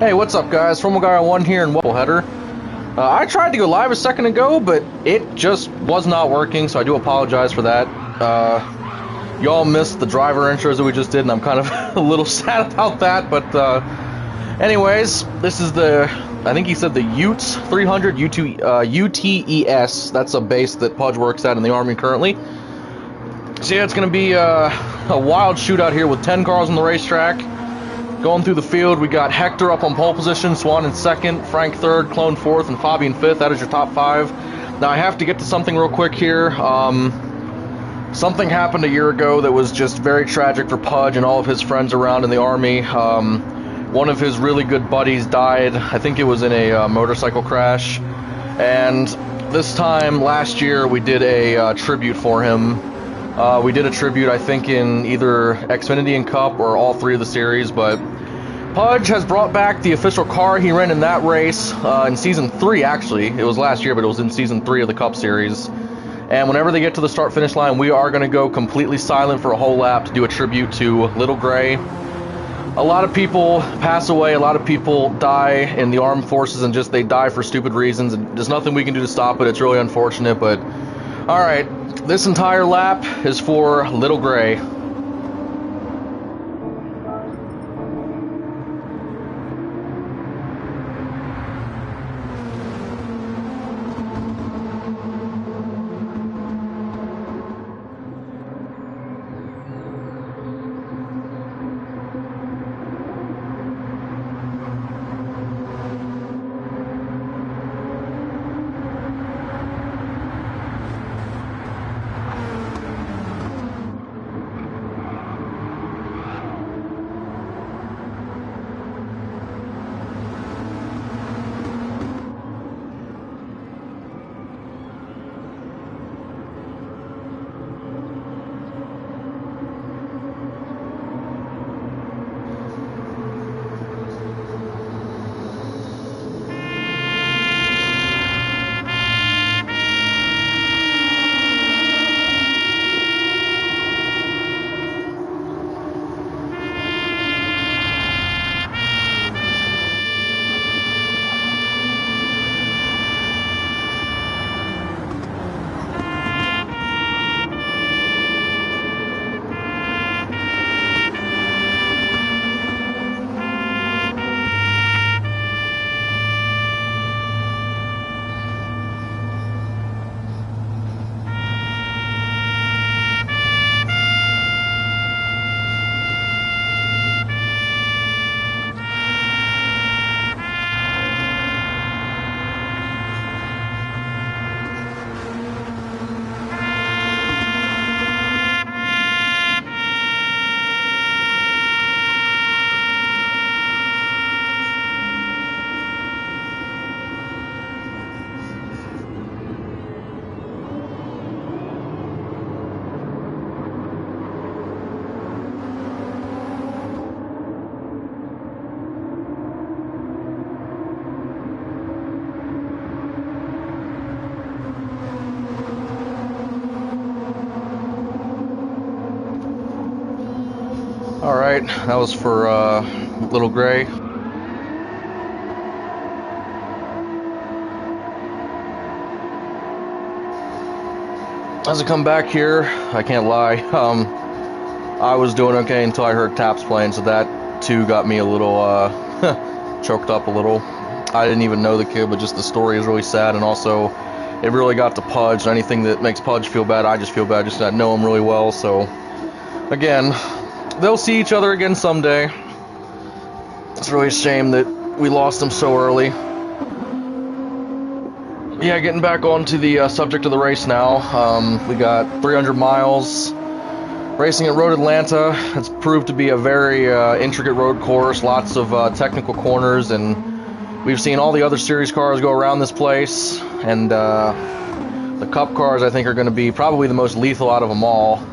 Hey, what's up, guys? From Guy 1 here in Header. I tried to go live a second ago, but it just was not working, so I do apologize for that. Y'all missed the driver intros that we just did, and I'm kind of a little sad about that, but anyways, this is the, I think he said the UTES 300 UTES. That's a base that Pudge works at in the Army currently. So yeah, it's going to be a wild shootout here with 10 cars on the racetrack. Going through the field, we got Hector up on pole position, Swan in second, Frank third, Clone fourth, and Fabian fifth. That is your top five. Now, I have to get to something real quick here. Something happened a year ago that was just very tragic for Pudge and all of his friends around in the Army. One of his really good buddies died. I think it was in a motorcycle crash. And this time last year, we did a tribute for him. We did a tribute, I think, in either Xfinity and Cup or all three of the series, but Pudge has brought back the official car he ran in that race in Season 3, actually. It was last year, but it was in Season 3 of the Cup Series. And whenever they get to the start-finish line, we are going to go completely silent for a whole lap to do a tribute to Little Gray. A lot of people pass away, a lot of people die in the armed forces, and just they die for stupid reasons, and there's nothing we can do to stop it. It's really unfortunate, but alright, this entire lap is for Little Gray. Alright, that was for Little Gray. As I come back here, I can't lie, I was doing okay until I heard taps playing, so that too got me a little choked up a little. I didn't even know the kid, but just the story is really sad, and also it really got to Pudge. Anything that makes Pudge feel bad, I just feel bad, just not know him really well. So again, they'll see each other again someday. It's really a shame that we lost them so early. Yeah, getting back onto the subject of the race now. We got 300 miles racing at Road Atlanta. It's proved to be a very intricate road course, lots of technical corners, and we've seen all the other series cars go around this place, and the Cup cars I think are going to be probably the most lethal out of them all.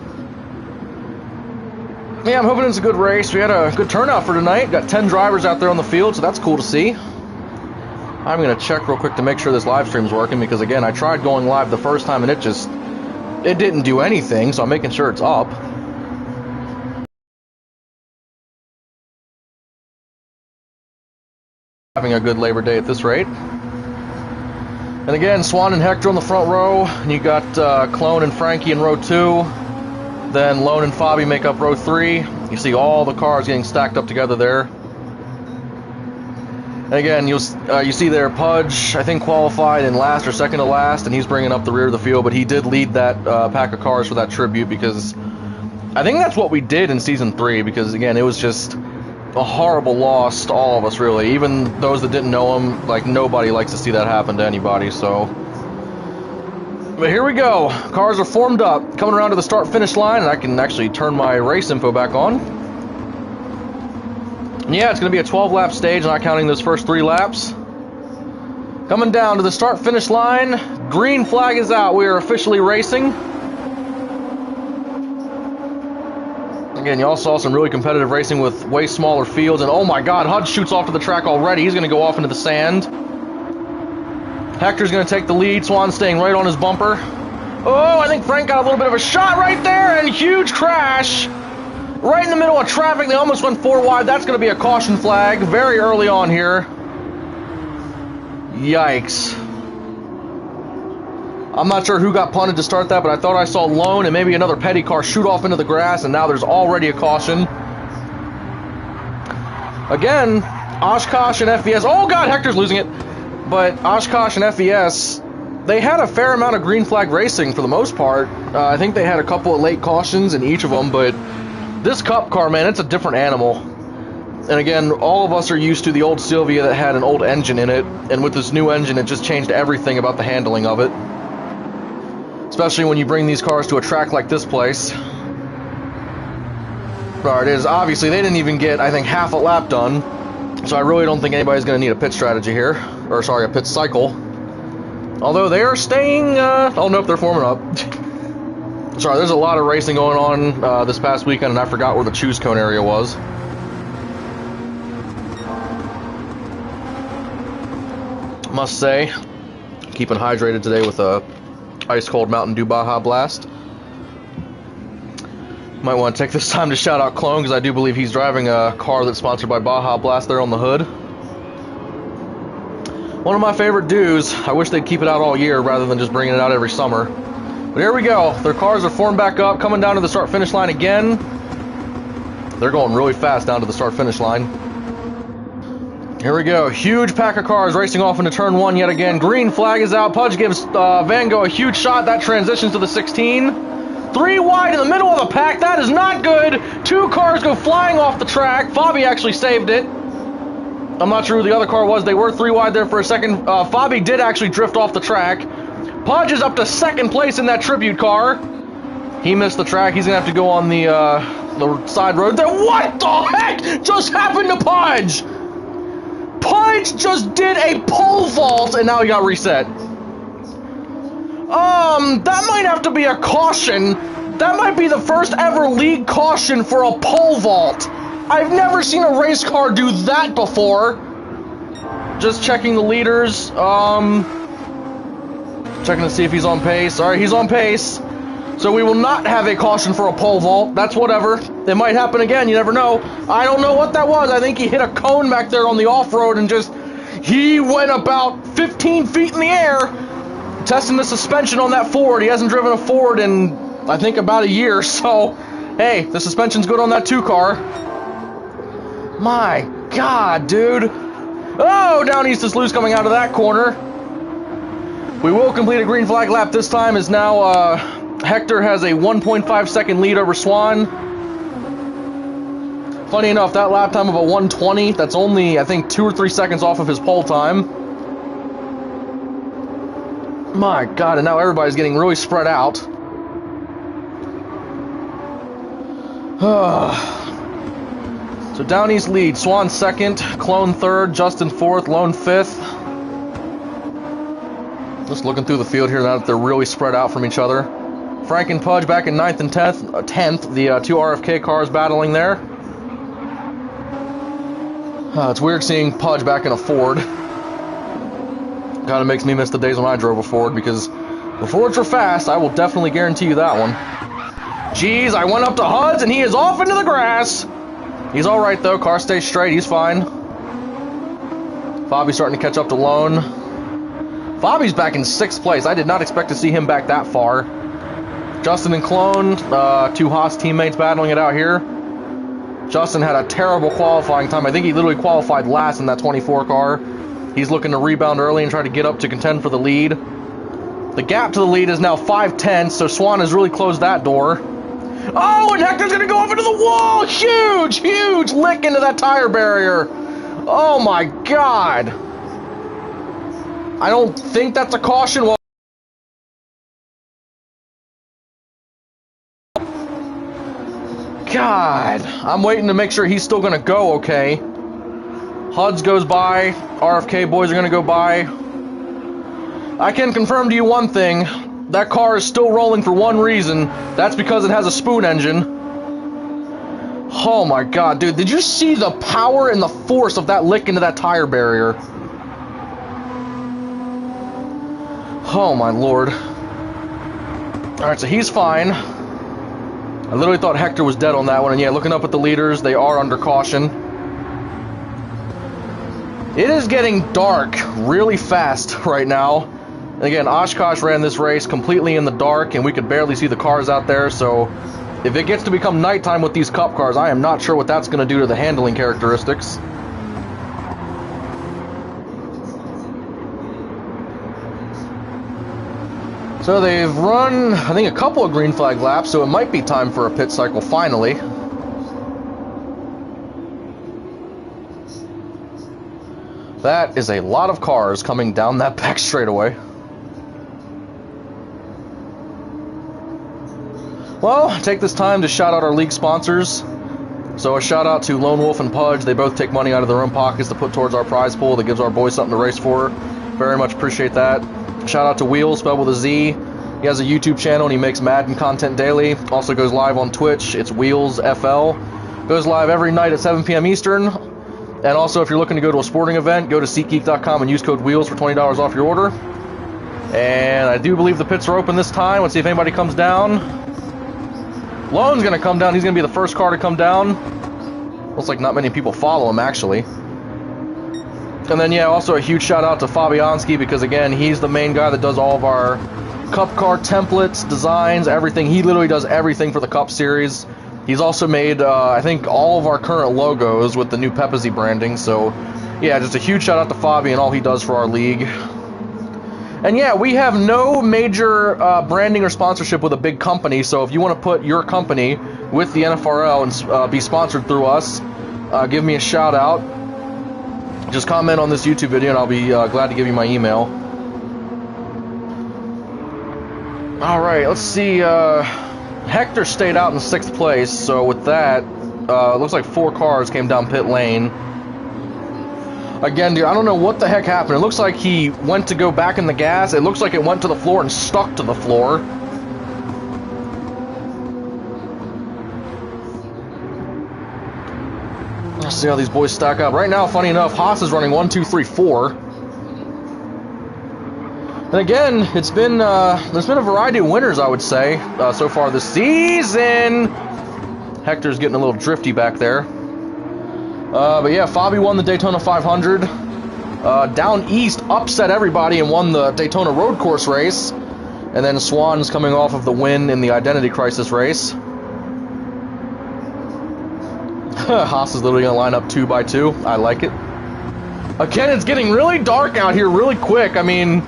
Yeah, I'm hoping it's a good race. We had a good turnout for tonight. Got 10 drivers out there on the field, so that's cool to see. I'm going to check real quick to make sure this live stream's working, because again, I tried going live the first time and it didn't do anything, so I'm making sure it's up. having a good Labor Day at this rate. And again, Swan and Hector on the front row, and you got Clone and Frankie in row 2. Then Lone and Fabi make up row 3. You see all the cars getting stacked up together there. And again, you see there Pudge, I think, qualified in last or second to last, and he's bringing up the rear of the field, but he did lead that pack of cars for that tribute, because I think that's what we did in Season 3, because, again, it was just a horrible loss to all of us, really. Even those that didn't know him, like, nobody likes to see that happen to anybody, so... But here we go. Cars are formed up, coming around to the start-finish line, and I can actually turn my race info back on. And yeah, it's going to be a 12-lap stage, not counting those first 3 laps. Coming down to the start-finish line, green flag is out. We are officially racing. Again, you all saw some really competitive racing with way smaller fields, and oh my god, Hud shoots off to the track already. He's going to go off into the sand. Hector's going to take the lead. Swan staying right on his bumper. Oh, I think Frank got a little bit of a shot right there, and huge crash. Right in the middle of traffic. They almost went 4 wide. That's going to be a caution flag very early on here. Yikes. I'm not sure who got punted to start that, but I thought I saw Lone and maybe another petty car shoot off into the grass, and now there's already a caution. Again, Oshkosh and FVS. Oh, God, Hector's losing it. But Oshkosh and FES, they had a fair amount of green flag racing for the most part. I think they had a couple of late cautions in each of them, but this Cup car, man, it's a different animal. And again, all of us are used to the old Sylvia that had an old engine in it, and with this new engine, it just changed everything about the handling of it. Especially when you bring these cars to a track like this place. There it is. Obviously, they didn't even get, I think, half a lap done. So I really don't think anybody's going to need a pit strategy here. Or, sorry, a pit cycle. Although they are staying... oh, nope, they're forming up. Sorry, there's a lot of racing going on this past weekend, and I forgot where the choose cone area was. Must say, keeping hydrated today with a ice-cold Mountain Dew Baja Blast. Might want to take this time to shout out Clone, because I do believe he's driving a car that's sponsored by Baja Blast there on the hood. One of my favorite Dews. I wish they'd keep it out all year rather than just bringing it out every summer. But here we go. Their cars are formed back up, coming down to the start-finish line again. They're going really fast down to the start-finish line. Here we go. Huge pack of cars racing off into turn 1 yet again. Green flag is out. Pudge gives Van Gogh a huge shot. That transitions to the 16. 3 wide in the middle of the pack. That is not good. 2 cars go flying off the track. Fabi actually saved it. I'm not sure who the other car was. They were 3 wide there for a second. Fabi did actually drift off the track. Pudge is up to 2nd place in that tribute car. He missed the track. He's going to have to go on the side road there. What the heck just happened to Pudge? Pudge just did a pole vault, and now he got reset. That might have to be a caution. That might be the first ever league caution for a pole vault. I've never seen a race car do that before. Just checking the leaders. Checking to see if he's on pace. Alright, he's on pace. So we will not have a caution for a pole vault. That's whatever. It might happen again, you never know. I don't know what that was. I think he hit a cone back there on the off-road and just... he went about 15 feet in the air. Testing the suspension on that Ford. He hasn't driven a Ford in, I think, about a year. So, hey, the suspension's good on that 2 car. My God, dude. Oh, down East is loose coming out of that corner. We will complete a green flag lap this time, as now Hector has a 1.5 second lead over Swan. Funny enough, that lap time of a 1:20, that's only, I think, 2 or 3 seconds off of his pole time. My God, and now everybody's getting really spread out. So down East lead, Swan 2nd, Clone 3rd, Justin 4th, Lone 5th. Just looking through the field here now that they're really spread out from each other. Frank and Pudge back in 9th and 10th. The 2 RFK cars battling there. It's weird seeing Pudge back in a Ford. Kind of makes me miss the days when I drove a Ford, because the Fords were fast. I will definitely guarantee you that one. Jeez, I went up to Hud's and he is off into the grass. He's alright though. Car stays straight. He's fine. Fabi's starting to catch up to Lone. Fabi's back in 6th place. I did not expect to see him back that far. Justin and Clone, two Haas teammates battling it out here. Justin had a terrible qualifying time. I think he literally qualified last in that 24 car. He's looking to rebound early and try to get up to contend for the lead. The gap to the lead is now 5/10, so Swan has really closed that door. Oh, and Hector's going to go off into the wall! Huge, huge lick into that tire barrier. Oh my God. I don't think that's a caution. Well, God, I'm waiting to make sure he's still going to go okay. HUDs goes by. RFK boys are going to go by. I can confirm to you one thing. That car is still rolling for one reason. That's because it has a spoon engine. Oh my God, dude. Did you see the power and the force of that lick into that tire barrier? Oh my Lord. Alright, so he's fine. I literally thought Hector was dead on that one. And yeah, looking up at the leaders, they are under caution. It is getting dark really fast right now. And again, Oshkosh ran this race completely in the dark, and we could barely see the cars out there, so if it gets to become nighttime with these Cup cars, I am not sure what that's going to do to the handling characteristics. So they've run, I think, a couple of green flag laps, so it might be time for a pit cycle finally. That is a lot of cars coming down that back straightaway. Well, take this time to shout out our league sponsors. So a shout out to Lone Wolf and Pudge. They both take money out of their own pockets to put towards our prize pool that gives our boys something to race for. Very much appreciate that. Shout out to Wheels, spelled with a Z. He has a YouTube channel and he makes Madden content daily. Also goes live on Twitch. It's Wheels FL. Goes live every night at 7 p.m. Eastern. And also, if you're looking to go to a sporting event, go to SeatGeek.com and use code WHEELS for $20 off your order. And I do believe the pits are open this time. Let's see if anybody comes down. Lone's going to come down. He's going to be the first car to come down. Looks like not many people follow him, actually. And then, yeah, also a huge shout out to Fabianski because, again, he's the main guy that does all of our Cup car templates, designs, everything. He literally does everything for the Cup Series. He's also made, I think, all of our current logos with the new Pepsi branding. So, yeah, just a huge shout out to Fabi and all he does for our league. And yeah, we have no major branding or sponsorship with a big company. So if you want to put your company with the NFRL and be sponsored through us, give me a shout out. Just comment on this YouTube video and I'll be glad to give you my email. Alright, let's see. Hector stayed out in 6th place, so with that, it looks like 4 cars came down pit lane. Again, dude, I don't know what the heck happened. It looks like he went to go back in the gas. It looks like it went to the floor and stuck to the floor. Let's see how these boys stack up. Right now, funny enough, Haas is running 1, 2, 3, 4. And again, it's been there's been a variety of winners, I would say, so far this season. Hector's getting a little drifty back there. But yeah, Fabi won the Daytona 500. Down East upset everybody and won the Daytona Road Course race. And then Swan's coming off of the win in the Identity Crisis race. Haas is literally going to line up 2 by 2. I like it. Again, it's getting really dark out here really quick. I mean,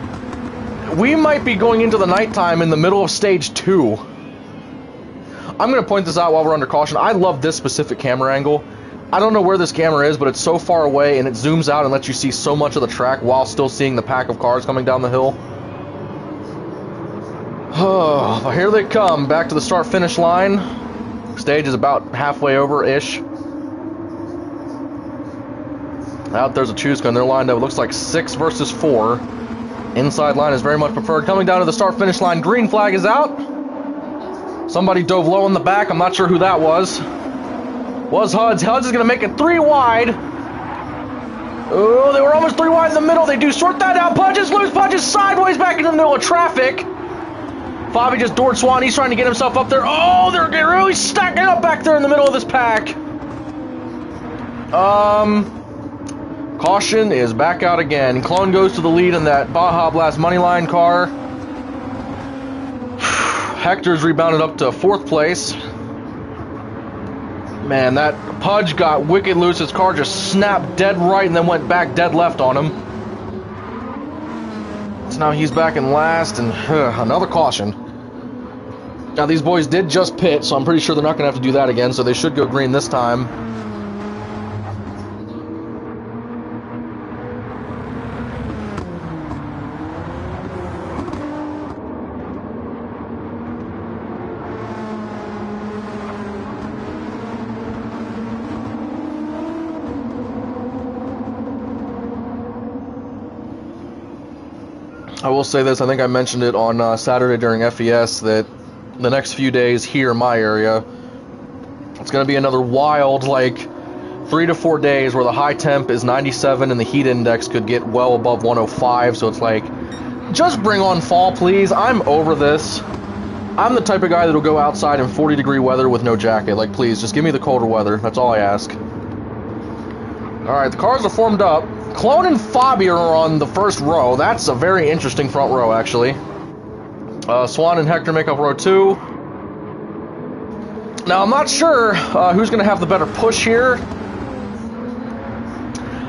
we might be going into the nighttime in the middle of stage 2. I'm going to point this out while we're under caution. I love this specific camera angle. I don't know where this camera is, but it's so far away and it zooms out and lets you see so much of the track while still seeing the pack of cars coming down the hill. Oh, but here they come, back to the start-finish line. Stage is about halfway over-ish. Out there's a choose gun. They're lined up. It looks like 6 versus 4. Inside line is very much preferred. Coming down to the start-finish line, green flag is out. Somebody dove low in the back. I'm not sure who that was. Was HUDs. HUDs is going to make it 3 wide. Oh, they were almost 3 wide in the middle. They do sort that out. Punches loose. Punches sideways back into the middle of traffic. Fabi just doored Swan. He's trying to get himself up there. Oh, they're really stacking up back there in the middle of this pack. Caution is back out again. Clone goes to the lead in that Baja Blast Moneyline car. Hector's rebounded up to 4th place. Man, that Pudge got wicked loose. His car just snapped dead right and then went back dead left on him. So now he's back in last, and another caution. Now, these boys did just pit, so I'm pretty sure they're not going to have to do that again, so they should go green this time. I will say this, I think I mentioned it on Saturday during FES, that the next few days here in my area, it's going to be another wild, like, 3 to 4 days where the high temp is 97 and the heat index could get well above 105, so it's like, just bring on fall, please. I'm over this. I'm the type of guy that'll go outside in 40-degree weather with no jacket. Like, please, just give me the colder weather. That's all I ask. Alright, the cars are formed up. Clone and Fabi are on the first row. That's a very interesting front row, actually. Swan and Hector make up row 2. Now, I'm not sure who's going to have the better push here.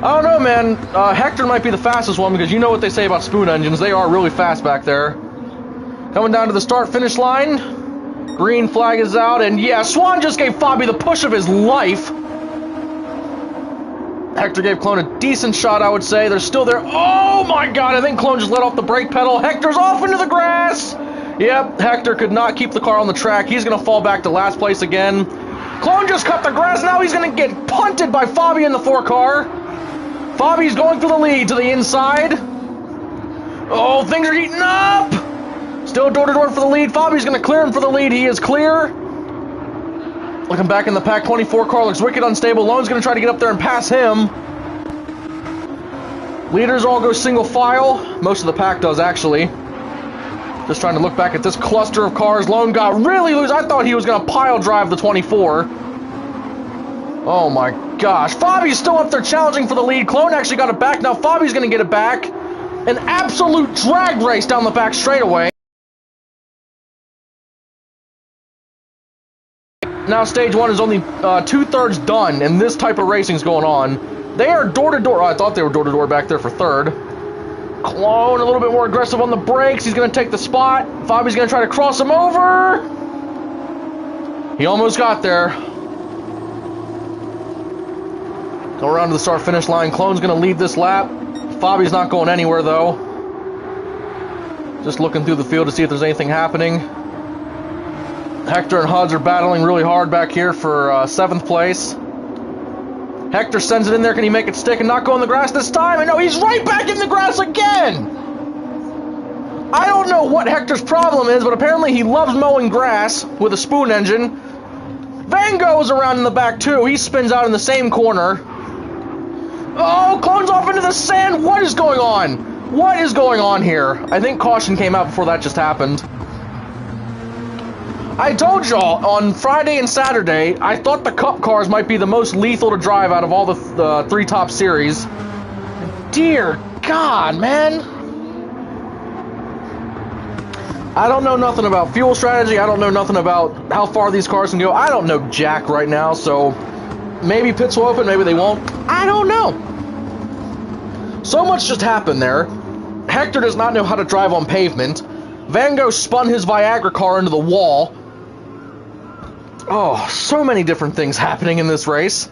I don't know, man. Hector might be the fastest one, because you know what they say about spoon engines. They are really fast back there. Coming down to the start-finish line. Green flag is out, and yeah, Swan just gave Fabi the push of his life. Hector gave Clone a decent shot, I would say. They're still there. Oh my god, I think Clone just let off the brake pedal. Hector's off into the grass! Yep, Hector could not keep the car on the track. He's going to fall back to last place again. Clone just cut the grass. Now he's going to get punted by Fabi in the 4 car. Fabi's going for the lead to the inside. Oh, things are heating up! Still door-to-door for the lead. Fabi's going to clear him for the lead. He is clear. Looking back in the pack, 24 car looks wicked unstable. Lone's going to try to get up there and pass him. Leaders all go single file. Most of the pack does, actually. Just trying to look back at this cluster of cars. Lone got really loose. I thought he was going to pile drive the 24. Oh my gosh. Fabi's still up there challenging for the lead. Clone actually got it back. Now Fabi's going to get it back. An absolute drag race down the back straightaway. Now stage 1 is only 2/3 done, and this type of racing's going on. They are door-to-door. Oh, I thought they were door-to-door back there for 3rd. Clone a little bit more aggressive on the brakes. He's going to take the spot. Fabi's going to try to cross him over. He almost got there. Go around to the start-finish line. Clone's going to lead this lap. Fabi's not going anywhere, though. Just looking through the field to see if there's anything happening. Hector and Huds are battling really hard back here for 7th place. Hector sends it in there. Can he make it stick and not go in the grass this time? And no, he's right back in the grass again! I don't know what Hector's problem is, but apparently he loves mowing grass with a spoon engine. Van Gogh's around in the back, too. He spins out in the same corner. Oh, Clone's off into the sand. What is going on? What is going on here? I think caution came out before that just happened. I told y'all on Friday and Saturday, I thought the Cup cars might be the most lethal to drive out of all the 3 top series. Dear God, man. I don't know nothing about fuel strategy. I don't know nothing about how far these cars can go. I don't know jack right now, so maybe pits will open, maybe they won't. I don't know. So much just happened there. Hector does not know how to drive on pavement. Van Gogh spun his Viagra car into the wall. Oh, so many different things happening in this race.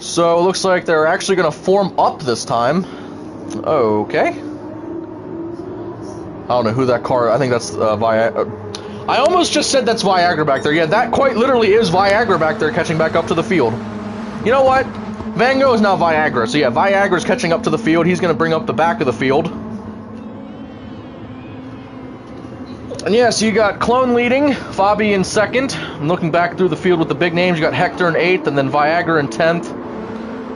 So, it looks like they're actually going to form up this time. Okay. I don't know who that car... I think that's Viagra... I almost just said that's Viagra back there. Yeah, that quite literally is Viagra back there catching back up to the field. You know what? Van Gogh is now Viagra. So yeah, Viagra's catching up to the field. He's going to bring up the back of the field. And yeah, so you got Clone leading, Fabi in 2nd. And looking back through the field with the big names, you got Hector in 8th, and then Viagra in 10th.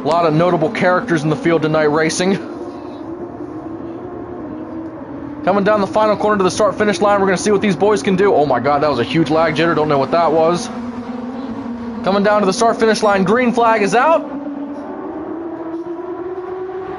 A lot of notable characters in the field tonight racing. Coming down the final corner to the start-finish line, we're going to see what these boys can do. Oh my god, that was a huge lag jitter. Don't know what that was. Coming down to the start-finish line, green flag is out.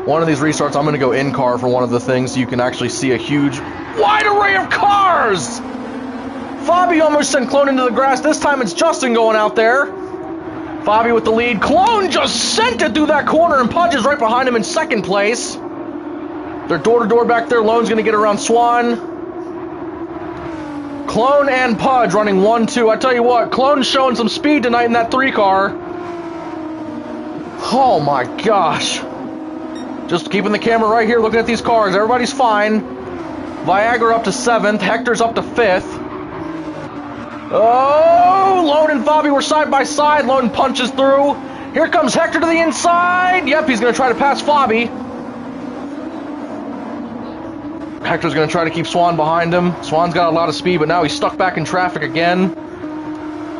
One of these restarts, I'm going to go in-car for one of the things so you can actually see a huge, wide array of cars! Fabi almost sent Clone into the grass. This time it's Justin going out there. Fabi with the lead. Clone just sent it through that corner, and Pudge is right behind him in second place. They're door-to-door back there. Lone's going to get around Swan. Clone and Pudge running 1-2. I tell you what, Clone's showing some speed tonight in that 3-car. Oh my gosh. Just keeping the camera right here looking at these cars. Everybody's fine. Viagra up to 7th. Hector's up to 5th. Oh, Lone and Fabi were side by side. Lone punches through. Here comes Hector to the inside. Yep, he's going to try to pass Fabi. Hector's going to try to keep Swan behind him. Swan's got a lot of speed, but now he's stuck back in traffic again.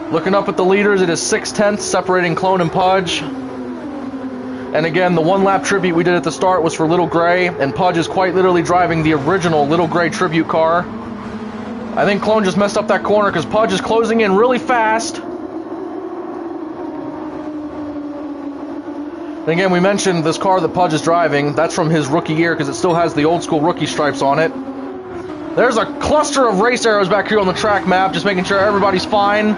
Looking up at the leaders, it is 6/10 separating Clone and Pudge. And again, the one-lap tribute we did at the start was for Little Gray, and Pudge is quite literally driving the original Little Gray tribute car. I think Clone just messed up that corner because Pudge is closing in really fast. And again, we mentioned this car that Pudge is driving. That's from his rookie year because it still has the old school rookie stripes on it. There's a cluster of race arrows back here on the track map, just making sure everybody's fine.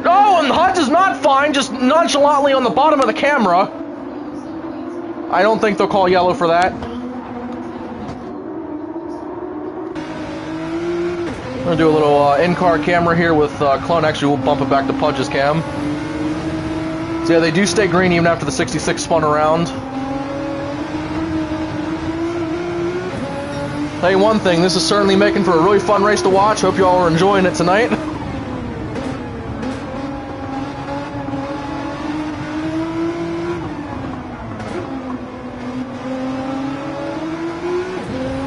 Oh, and Hudge is not fine, just nonchalantly on the bottom of the camera. I don't think they'll call yellow for that. I'm going to do a little in-car camera here with Clone. Actually, we'll bump it back to Pudge's cam. So yeah, they do stay green even after the 66 spun around. Tell you one thing, this is certainly making for a really fun race to watch. Hope you all are enjoying it tonight.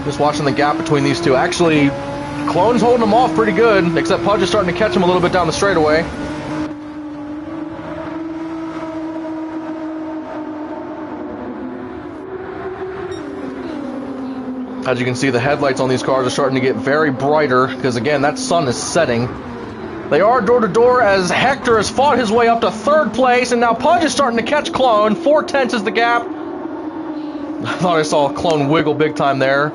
Just watching the gap between these two. Actually, Clone's holding them off pretty good, except Pudge is starting to catch him a little bit down the straightaway. As you can see, the headlights on these cars are starting to get very brighter, because again, that sun is setting. They are door-to-door as Hector has fought his way up to 3rd place, and now Pudge is starting to catch Clone. 4/10 is the gap. I thought I saw Clone wiggle big time there.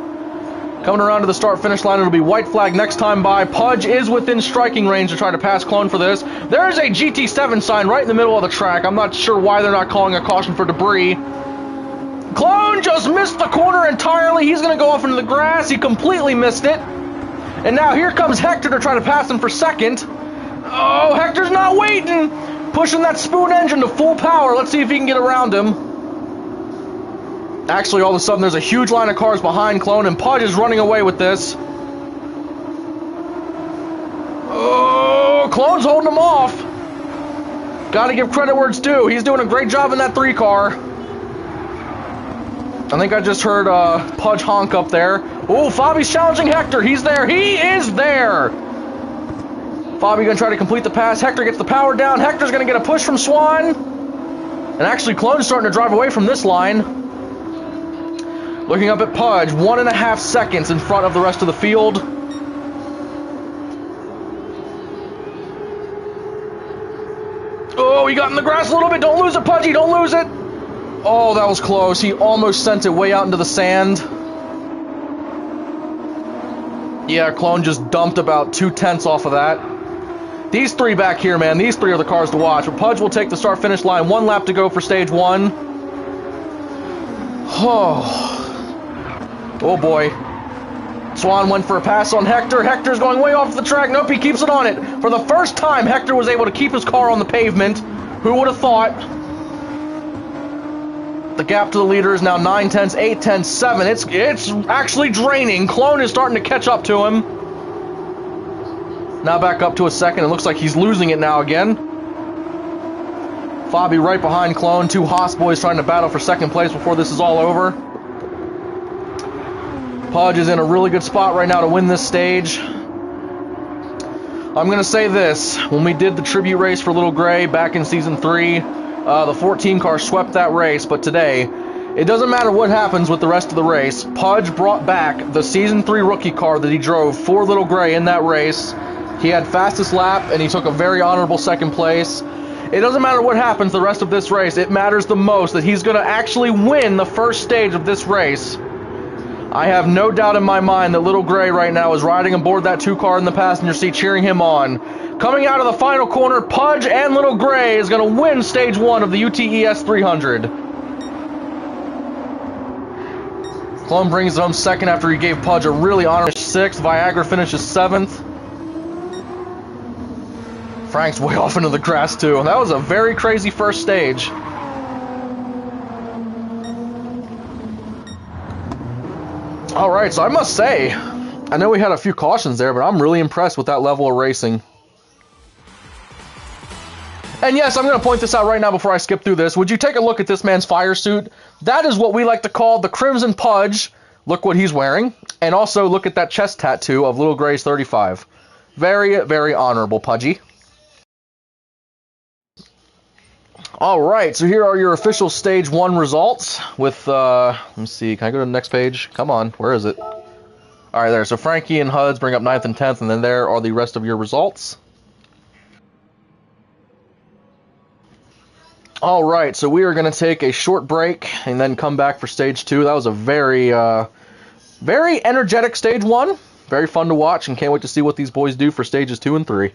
Coming around to the start-finish line, it'll be white flag next time by. Pudge is within striking range to try to pass Clone for this. There is a GT7 sign right in the middle of the track. I'm not sure why they're not calling a caution for debris. Clone just missed the corner entirely. He's going to go off into the grass. He completely missed it. And now here comes Hector to try to pass him for 2nd. Oh, Hector's not waiting. Pushing that spoon engine to full power. Let's see if he can get around him. Actually, all of a sudden, there's a huge line of cars behind Clone, and Pudge is running away with this. Oh, Clone's holding him off. Got to give credit where it's due. He's doing a great job in that 3-car. I think I just heard Pudge honk up there. Oh, Fabi's challenging Hector. He's there. He is there. Fabi going to try to complete the pass. Hector gets the power down. Hector's going to get a push from Swan. And actually, Clone's starting to drive away from this line. Looking up at Pudge, 1.5 seconds in front of the rest of the field. Oh, he got in the grass a little bit. Don't lose it, Pudgy. Don't lose it. Oh, that was close. He almost sent it way out into the sand. Yeah, Clone just dumped about 2/10 off of that. These 3 back here, man, these 3 are the cars to watch. But Pudge will take the start-finish line. 1 lap to go for stage 1. Oh boy. Swan went for a pass on Hector. Hector's going way off the track. Nope, he keeps it on it. For the first time, Hector was able to keep his car on the pavement. Who would have thought? The gap to the leader is now 9/10, 8/10, 7. It's actually draining. Clone is starting to catch up to him. Now back up to a 2nd. It looks like he's losing it now again. Fabi right behind Clone. 2 Haas boys trying to battle for 2nd place before this is all over. Pudge is in a really good spot right now to win this stage. I'm going to say this. When we did the tribute race for Little Gray back in Season 3, the 14 car swept that race, but today, it doesn't matter what happens with the rest of the race. Pudge brought back the Season 3 rookie car that he drove for Little Gray in that race. He had fastest lap, and he took a very honorable 2nd place. It doesn't matter what happens the rest of this race. It matters the most that he's going to actually win the first stage of this race. I have no doubt in my mind that Little Gray right now is riding aboard that 2-car in the passenger seat, cheering him on. Coming out of the final corner, Pudge and Little Gray is going to win stage 1 of the UTES 300. Clone brings home second after he gave Pudge a really honorable 6th. Viagra finishes 7th. Frank's way off into the grass too. That was a very crazy first stage. Alright, so I must say, I know we had a few cautions there, but I'm really impressed with that level of racing. And yes, I'm going to point this out right now before I skip through this. Would you take a look at this man's fire suit? That is what we like to call the Crimson Pudge. Look what he's wearing. And also look at that chest tattoo of Little Gray's 35. Very, very honorable, Pudgy. Alright, so here are your official Stage 1 results with, let me see, can I go to the next page? Come on, where is it? Alright, there, so Frankie and Huds bring up 9th and 10th, and then there are the rest of your results. Alright, so we are going to take a short break and then come back for Stage 2. That was a very, very energetic Stage 1. Very fun to watch, and can't wait to see what these boys do for Stages 2 and 3.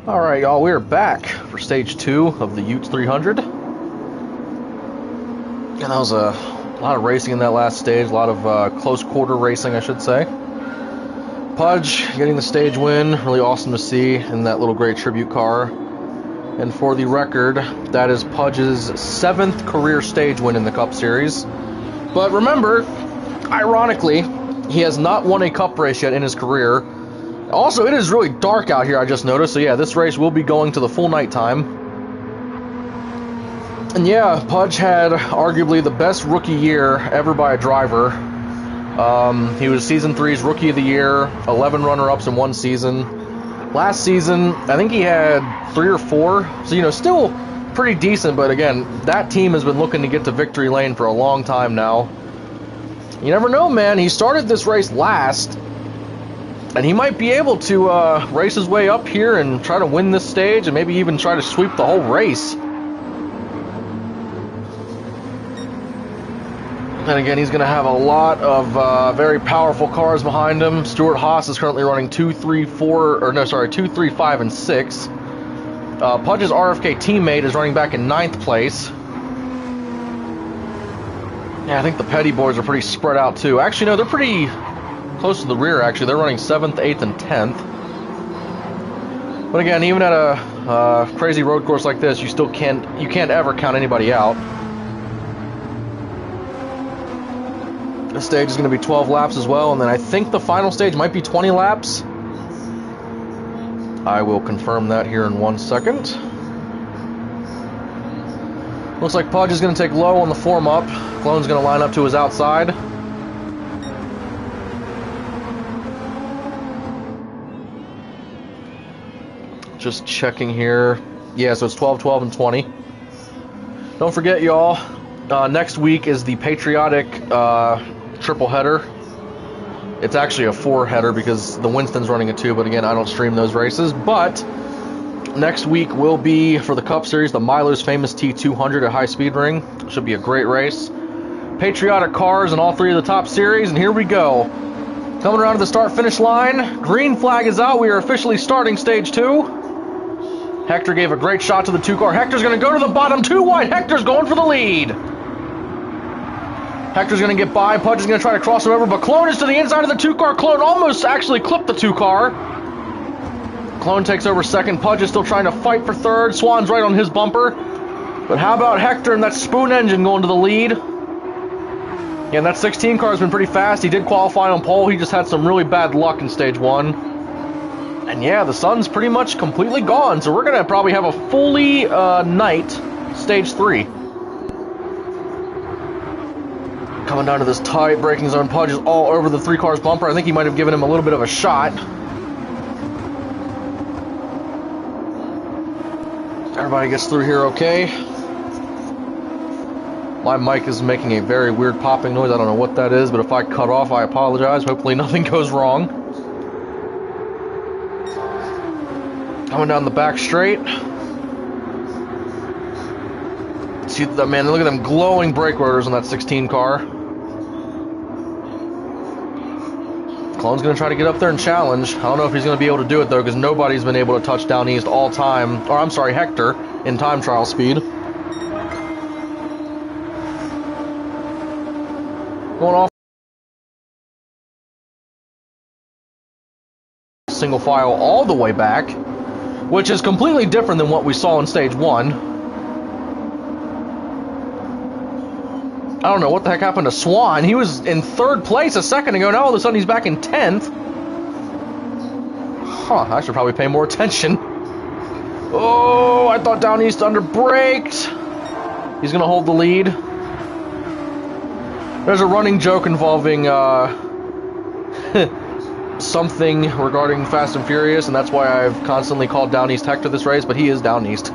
Alright, y'all, we are back for stage 2 of the UTES 300. And that was a lot of racing in that last stage, a lot of close quarter racing, I should say. Pudge getting the stage win, really awesome to see in that little gray tribute car. And for the record, that is Pudge's 7th career stage win in the Cup Series. But remember, ironically, he has not won a Cup race yet in his career. Also, it is really dark out here, I just noticed. So yeah, this race will be going to the full night time. And yeah, Pudge had arguably the best rookie year ever by a driver. He was Season 3's Rookie of the Year, 11 runner-ups in one season. Last season, I think he had 3 or 4. So, you know, still pretty decent. But again, that team has been looking to get to victory lane for a long time now. You never know, man. He started this race last. And he might be able to race his way up here and try to win this stage and maybe even try to sweep the whole race. And again, he's going to have a lot of very powerful cars behind him. Stuart Haas is currently running 2, 3, 5, and 6. Pudge's RFK teammate is running back in 9th place. Yeah, I think the Petty boys are pretty spread out too. Actually, no, they're pretty close to the rear, actually. They're running 7th, 8th, and 10th. But again, even at a crazy road course like this, you can't ever count anybody out. This stage is going to be 12 laps as well, and then I think the final stage might be 20 laps. I will confirm that here in 1 second. Looks like Pudge is going to take low on the form up. Clone's going to line up to his outside. Just checking here. Yeah, so it's 12, 12, and 20. Don't forget, y'all, next week is the patriotic triple header. It's actually a 4-header because the Winston's running a 2, but again, I don't stream those races. But next week will be, for the Cup Series, the Milo's Famous T200 at High Speed Ring. Should be a great race. Patriotic cars in all 3 of the top series, and here we go. Coming around to the start-finish line. Green flag is out. We are officially starting stage 2. Hector gave a great shot to the 2 car. Hector's going to go to the bottom, 2 wide. Hector's going for the lead. Hector's going to get by. Pudge is going to try to cross him over, but Clone is to the inside of the 2 car. Clone almost actually clipped the 2 car. Clone takes over 2nd. Pudge is still trying to fight for 3rd. Swan's right on his bumper. But how about Hector and that spoon engine going to the lead? Yeah, and that 16 car has been pretty fast. He did qualify on pole. He just had some really bad luck in stage 1. And yeah, the sun's pretty much completely gone, so we're going to probably have a fully night stage 3. Coming down to this tight braking zone. Pudge is all over the 3 cars bumper. I think he might have given him a little bit of a shot. Everybody gets through here okay. My mic is making a very weird popping noise. I don't know what that is, but if I cut off, I apologize. Hopefully nothing goes wrong. Coming down the back straight. See that, man, look at them glowing brake rotors on that 16 car. Clone's going to try to get up there and challenge. I don't know if he's going to be able to do it, though, because nobody's been able to touch down east all time. Or, I'm sorry, Hector, in time trial speed. Going off. Single file all the way back, which is completely different than what we saw in stage 1. I don't know what the heck happened to Swan. He was in 3rd place a second ago. Now all of a sudden he's back in 10th. Huh, I should probably pay more attention. Oh, I thought Down East under braked. He's going to hold the lead. There's a running joke involving something regarding Fast and Furious, and that's why I've constantly called Down East Hector this race, but he is Down East.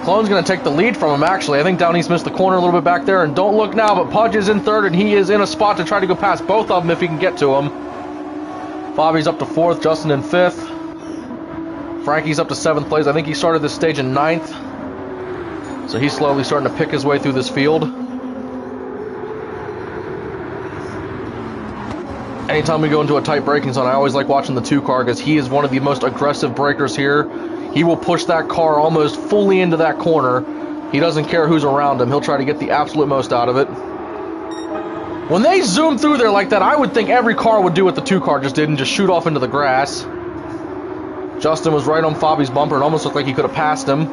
Clone's going to take the lead from him, actually. I think Down East missed the corner a little bit back there, and don't look now, but Pudge is in 3rd, and he is in a spot to try to go past both of them if he can get to them. Bobby's up to 4th, Justin in 5th. Frankie's up to 7th place. I think he started this stage in 9th. So he's slowly starting to pick his way through this field. Anytime we go into a tight braking zone, I always like watching the 2-car because he is one of the most aggressive brakers here. He will push that car almost fully into that corner. He doesn't care who's around him. He'll try to get the absolute most out of it. When they zoom through there like that, I would think every car would do what the 2-car just did and just shoot off into the grass. Justin was right on Fabi's bumper. It almost looked like he could have passed him.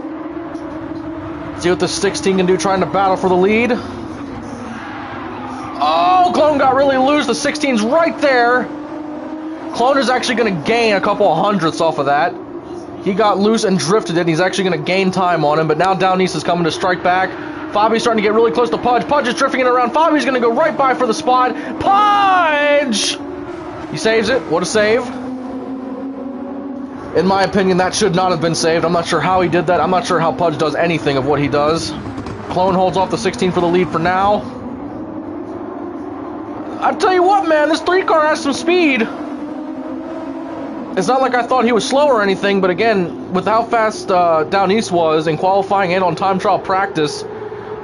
See what the 16 can do, trying to battle for the lead. Oh, Clone got really loose. The 16's right there. Clone is actually going to gain a couple of hundredths off of that. He got loose and drifted it, and he's actually going to gain time on him, but now Down East is coming to strike back. Fabi's starting to get really close to Pudge. Pudge is drifting it around. Fabi's going to go right by for the spot. Pudge! He saves it. What a save. In my opinion, that should not have been saved. I'm not sure how he did that. I'm not sure how Pudge does anything of what he does. Clone holds off the 16 for the lead for now. I tell you what, man, this 3-car has some speed. It's not like I thought he was slow or anything, but again, with how fast Down East was in qualifying and on time trial practice,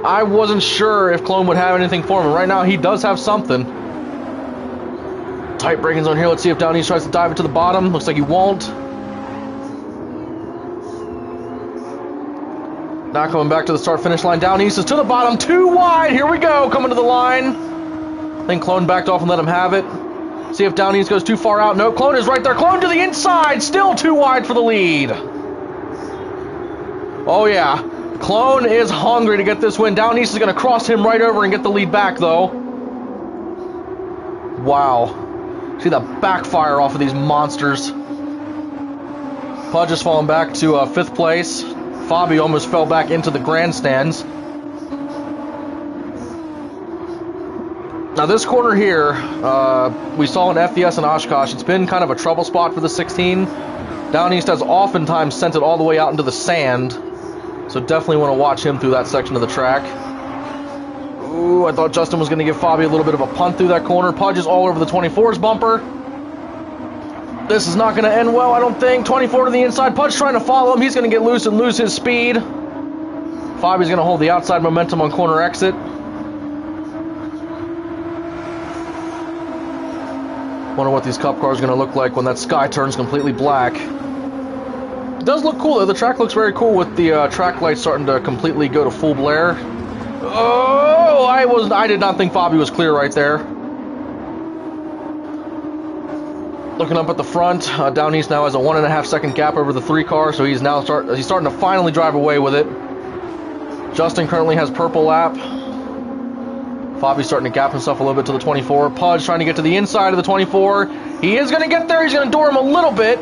I wasn't sure if Clone would have anything for him. Right now, he does have something. Tight braking zone here. Let's see if Down East tries to dive it to the bottom. Looks like he won't. Now coming back to the start-finish line. Down East is to the bottom. Too wide. Here we go. Coming to the line. I think Clone backed off and let him have it. See if Down East goes too far out. No, Clone is right there. Clone to the inside. Still too wide for the lead. Oh, yeah. Clone is hungry to get this win. Down East is going to cross him right over and get the lead back, though. Wow. See the backfire off of these monsters. Pudge is falling back to 5th place. Fabi almost fell back into the grandstands. Now this corner here, we saw in FDS and Oshkosh, it's been kind of a trouble spot for the 16. Down East has oftentimes sent it all the way out into the sand, so definitely want to watch him through that section of the track. Ooh, I thought Justin was going to give Fabi a little bit of a punt through that corner. Pudge is all over the 24's bumper. This is not going to end well, I don't think. 24 to the inside. Pudge trying to follow him. He's going to get loose and lose his speed. Fabi's going to hold the outside momentum on corner exit. Wonder what these Cup cars are going to look like when that sky turns completely black. It does look cool though. The track looks very cool with the track lights starting to completely go to full blare. Oh, I did not think Fabi was clear right there. Looking up at the front, Down East now has a 1.5 second gap over the 3-car, so he's starting to finally drive away with it. Justin currently has purple lap. Fabi's starting to gap himself a little bit to the 24. Pudge trying to get to the inside of the 24. He is going to get there. He's going to door him a little bit.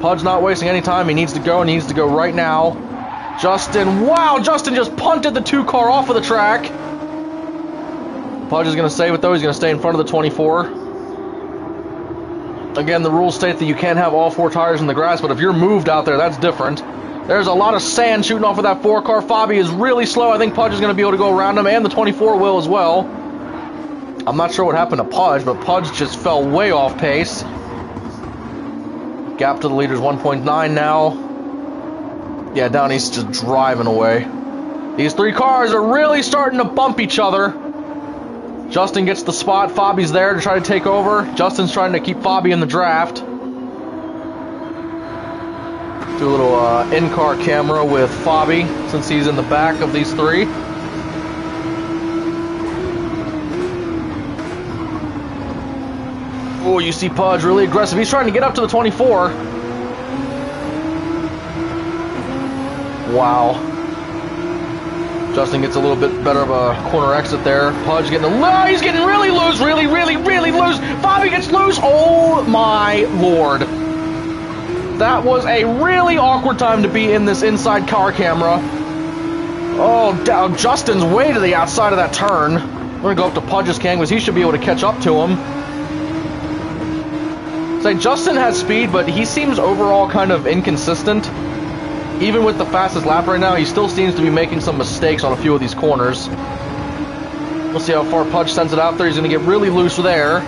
Pudge not wasting any time. He needs to go, and he needs to go right now. Justin, wow, Justin just punted the 2-car off of the track. Pudge is going to save it, though. He's going to stay in front of the 24. Again, the rules state that you can't have all 4 tires in the grass, but if you're moved out there, that's different. There's a lot of sand shooting off of that 4-car. Fabi is really slow. I think Pudge is going to be able to go around him, and the 24 will as well. I'm not sure what happened to Pudge, but Pudge just fell way off pace. Gap to the leader's 1.9 now. Yeah, Down East just driving away. These 3 cars are really starting to bump each other. Justin gets the spot. Fabi's there to try to take over. Justin's trying to keep Fabi in the draft. Do a little in-car camera with Fabi since he's in the back of these 3. Oh, you see Pudge really aggressive. He's trying to get up to the 24. Wow. Justin gets a little bit better of a corner exit there. Pudge getting he's getting really loose. Really loose. Fabi gets loose. Oh, my Lord. That was a really awkward time to be in this inside car camera. Oh, Justin's way to the outside of that turn. We're going to go up to Pudge's canvas. He should be able to catch up to him. Say, Justin has speed, but he seems overall kind of inconsistent. Even with the fastest lap right now, he still seems to be making some mistakes on a few of these corners. We'll see how far Pudge sends it out there. He's going to get really loose there.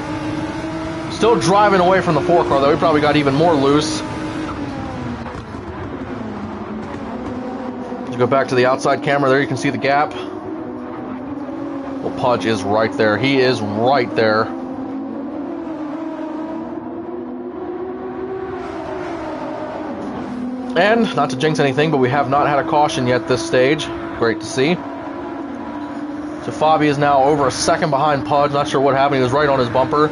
Still driving away from the 4-car, though. He probably got even more loose. Go back to the outside camera. There you can see the gap. Well, Pudge is right there. He is right there. And, not to jinx anything, but we have not had a caution yet this stage. Great to see. So Fabi is now over a second behind Pudge. Not sure what happened. He was right on his bumper.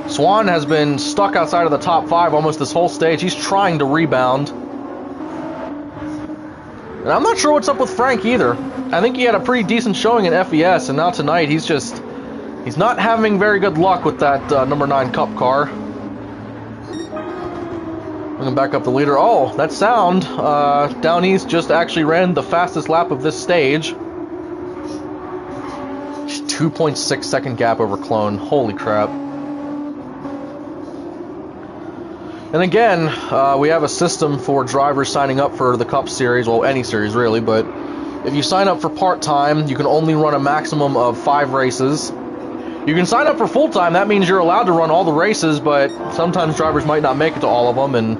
Swan has been stuck outside of the top 5 almost this whole stage. He's trying to rebound. And I'm not sure what's up with Frank either. I think he had a pretty decent showing in FES, and now tonight he's not having very good luck with that number 9 Cup car. Looking back up the leader. Oh, that sound. Down East just actually ran the fastest lap of this stage. 2.6 second gap over Clone. Holy crap. And again, we have a system for drivers signing up for the Cup Series. Well, any series really, but if you sign up for part-time, you can only run a maximum of 5 races. You can sign up for full-time. That means you're allowed to run all the races, but sometimes drivers might not make it to all of them. And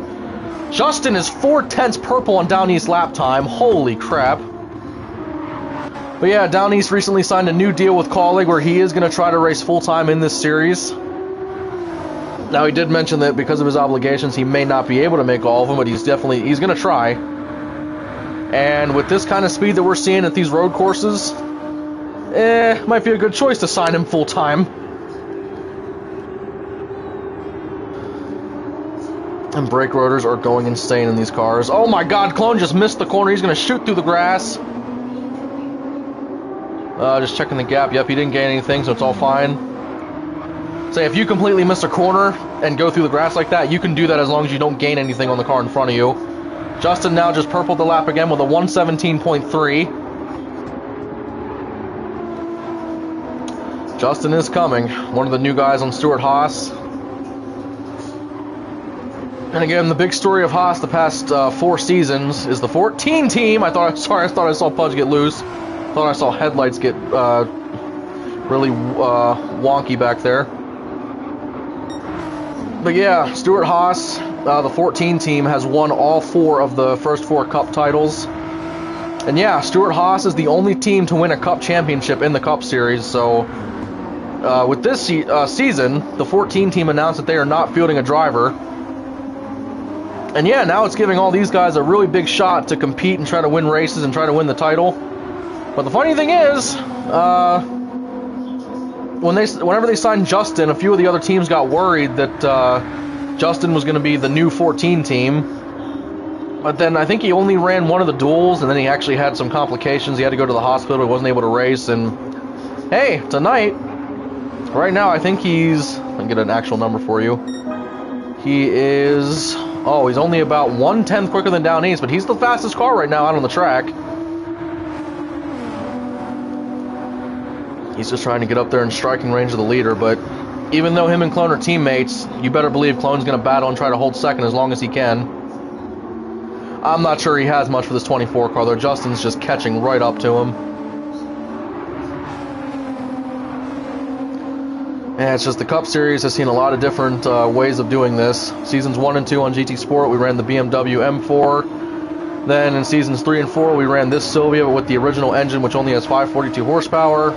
Justin is 4/10 purple on Down East lap time. Holy crap. But yeah, Down East recently signed a new deal with Colleague where he is going to try to race full-time in this series. Now, he did mention that because of his obligations, he may not be able to make all of them, but he's going to try. And with this kind of speed that we're seeing at these road courses, might be a good choice to sign him full-time. And brake rotors are going insane in these cars. Oh my god, Clone just missed the corner. He's going to shoot through the grass. Just checking the gap. Yep, he didn't gain anything, so it's all fine. Say, if you completely miss a corner and go through the grass like that, you can do that as long as you don't gain anything on the car in front of you. Justin now just purpled the lap again with a 117.3. Justin is coming. One of the new guys on Stuart Haas. And again, the big story of Haas the past 4 seasons is the 14 team. I thought I saw Pudge get loose. Thought I saw headlights get really wonky back there. But yeah, Stuart Haas, the 14 team, has won all 4 of the first 4 Cup titles. And yeah, Stuart Haas is the only team to win a Cup championship in the Cup Series. So with this season, the 14 team announced that they are not fielding a driver. And yeah, now it's giving all these guys a really big shot to compete and try to win races and try to win the title. But the funny thing is, whenever they signed Justin, a few of the other teams got worried that Justin was going to be the new 14 team. But then I think he only ran one of the duels, and then he actually had some complications. He had to go to the hospital. He wasn't able to race. And hey, tonight, right now, I think he's... I can get an actual number for you. He is... Oh, he's only about 1/10 quicker than Down East, but he's the fastest car right now out on the track. He's just trying to get up there in striking range of the leader, but even though him and Clone are teammates, you better believe Clone's going to battle and try to hold second as long as he can. I'm not sure he has much for this 24 car, though. Justin's just catching right up to him. And it's just the Cup Series has seen a lot of different ways of doing this. Seasons 1 and 2 on GT Sport, we ran the BMW M4. Then in seasons 3 and 4, we ran this Sylvia, but with the original engine, which only has 542 horsepower.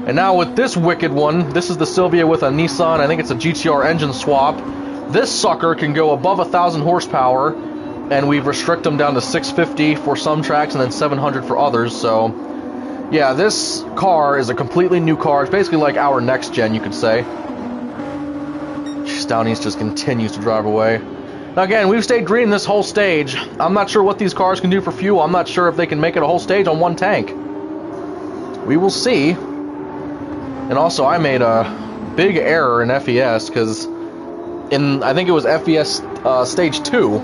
And now with this wicked one, this is the Sylvia with a Nissan, I think it's a GTR engine swap. This sucker can go above 1,000 horsepower, and we've restricted them down to 650 for some tracks and then 700 for others, so... Yeah, this car is a completely new car. It's basically like our next gen, you could say. Down East just continues to drive away. Now again, we've stayed green this whole stage. I'm not sure what these cars can do for fuel. I'm not sure if they can make it a whole stage on one tank. We will see. And also, I made a big error in FES, because in, I think it was FES Stage 2,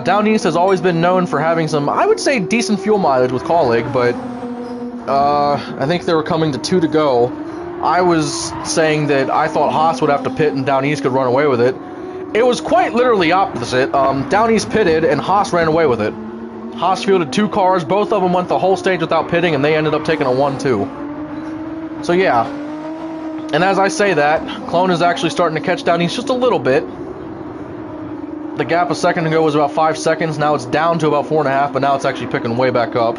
Down East has always been known for having some, I would say, decent fuel mileage with Colleague, but I think they were coming to 2 to go. I was saying that I thought Haas would have to pit and Down East could run away with it. It was quite literally opposite. Down East pitted and Haas ran away with it. Haas fielded 2 cars, both of them went the whole stage without pitting, and they ended up taking a 1-2. So yeah, and as I say that, Clone is actually starting to catch Down East just a little bit. The gap a second ago was about 5 seconds, now it's down to about 4.5, but now it's actually picking way back up.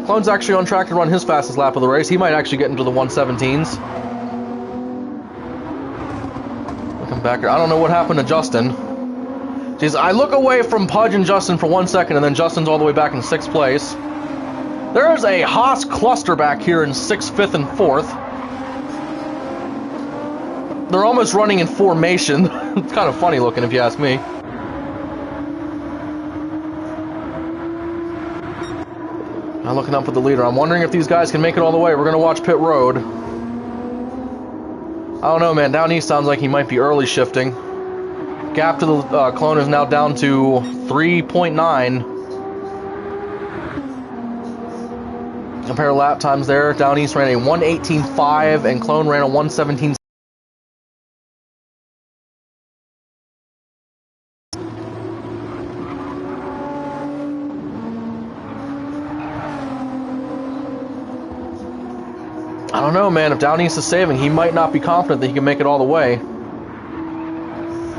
Clone's actually on track to run his fastest lap of the race. He might actually get into the 117s. Looking back here. I don't know what happened to Justin. Jeez, I look away from Pudge and Justin for 1 second, and then Justin's all the way back in 6th place. There's a Haas cluster back here in 6th, 5th, and 4th. They're almost running in formation. It's kind of funny looking, if you ask me. I'm looking up at the leader. I'm wondering if these guys can make it all the way. We're going to watch pit road. I don't know, man. Down east sounds like he might be early shifting. Gap to the clone is now down to 3.9. Compare lap times there. Down east ran a 1:18.5 and clone ran a 1:17. I don't know, man. If Down East is saving, he might not be confident that he can make it all the way.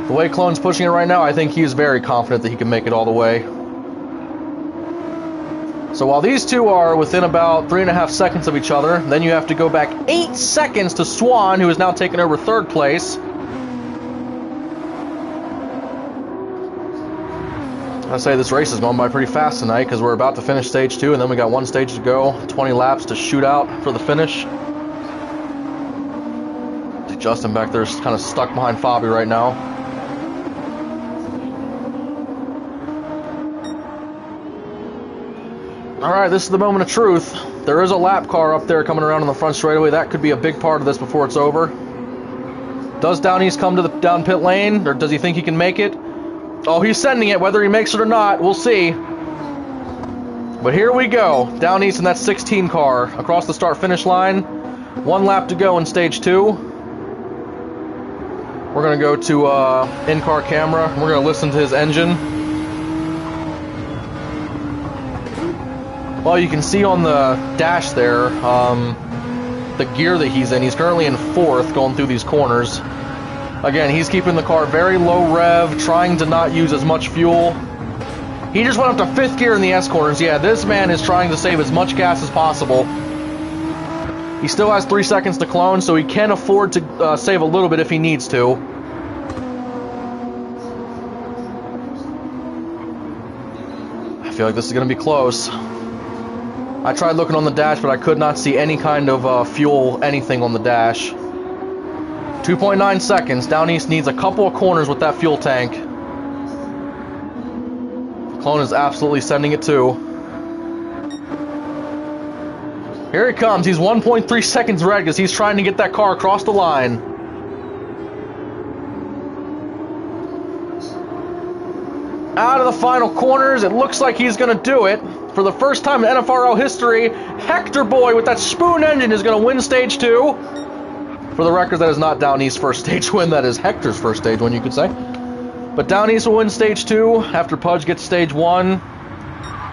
The way Clone's pushing it right now, I think he is very confident that he can make it all the way. So while these two are within about 3.5 seconds of each other, then you have to go back 8 seconds to Swan, who is now taking over 3rd place. I say this race is going by pretty fast tonight because we're about to finish stage 2, and then we got 1 stage to go, 20 laps to shoot out for the finish. Justin back there is kind of stuck behind Fabi right now. Alright, this is the moment of truth. There is a lap car up there coming around on the front straightaway. That could be a big part of this before it's over. Does Down East come to the down pit lane, or does he think he can make it? Oh, he's sending it. Whether he makes it or not, we'll see. But here we go. Down East in that 16 car across the start-finish line. 1 lap to go in stage 2. We're going to go to in-car camera. We're going to listen to his engine. Well, you can see on the dash there the gear that he's in. He's currently in 4th going through these corners. Again, he's keeping the car very low rev, trying to not use as much fuel. He just went up to 5th gear in the S corners. Yeah, this man is trying to save as much gas as possible. He still has 3 seconds to clone, so he can afford to save a little bit if he needs to. I feel like this is going to be close. I tried looking on the dash, but I could not see any kind of fuel, anything on the dash. 2.9 seconds. Down East needs a couple of corners with that fuel tank. Clone is absolutely sending it too. Here he comes. He's 1.3 seconds red because he's trying to get that car across the line. Out of the final corners. It looks like he's going to do it. For the first time in NFRL history, Hector Boy with that spoon engine is going to win stage 2. For the record, that is not Down East's first stage win. That is Hector's first stage win, you could say. But Down East will win stage 2 after Pudge gets stage 1.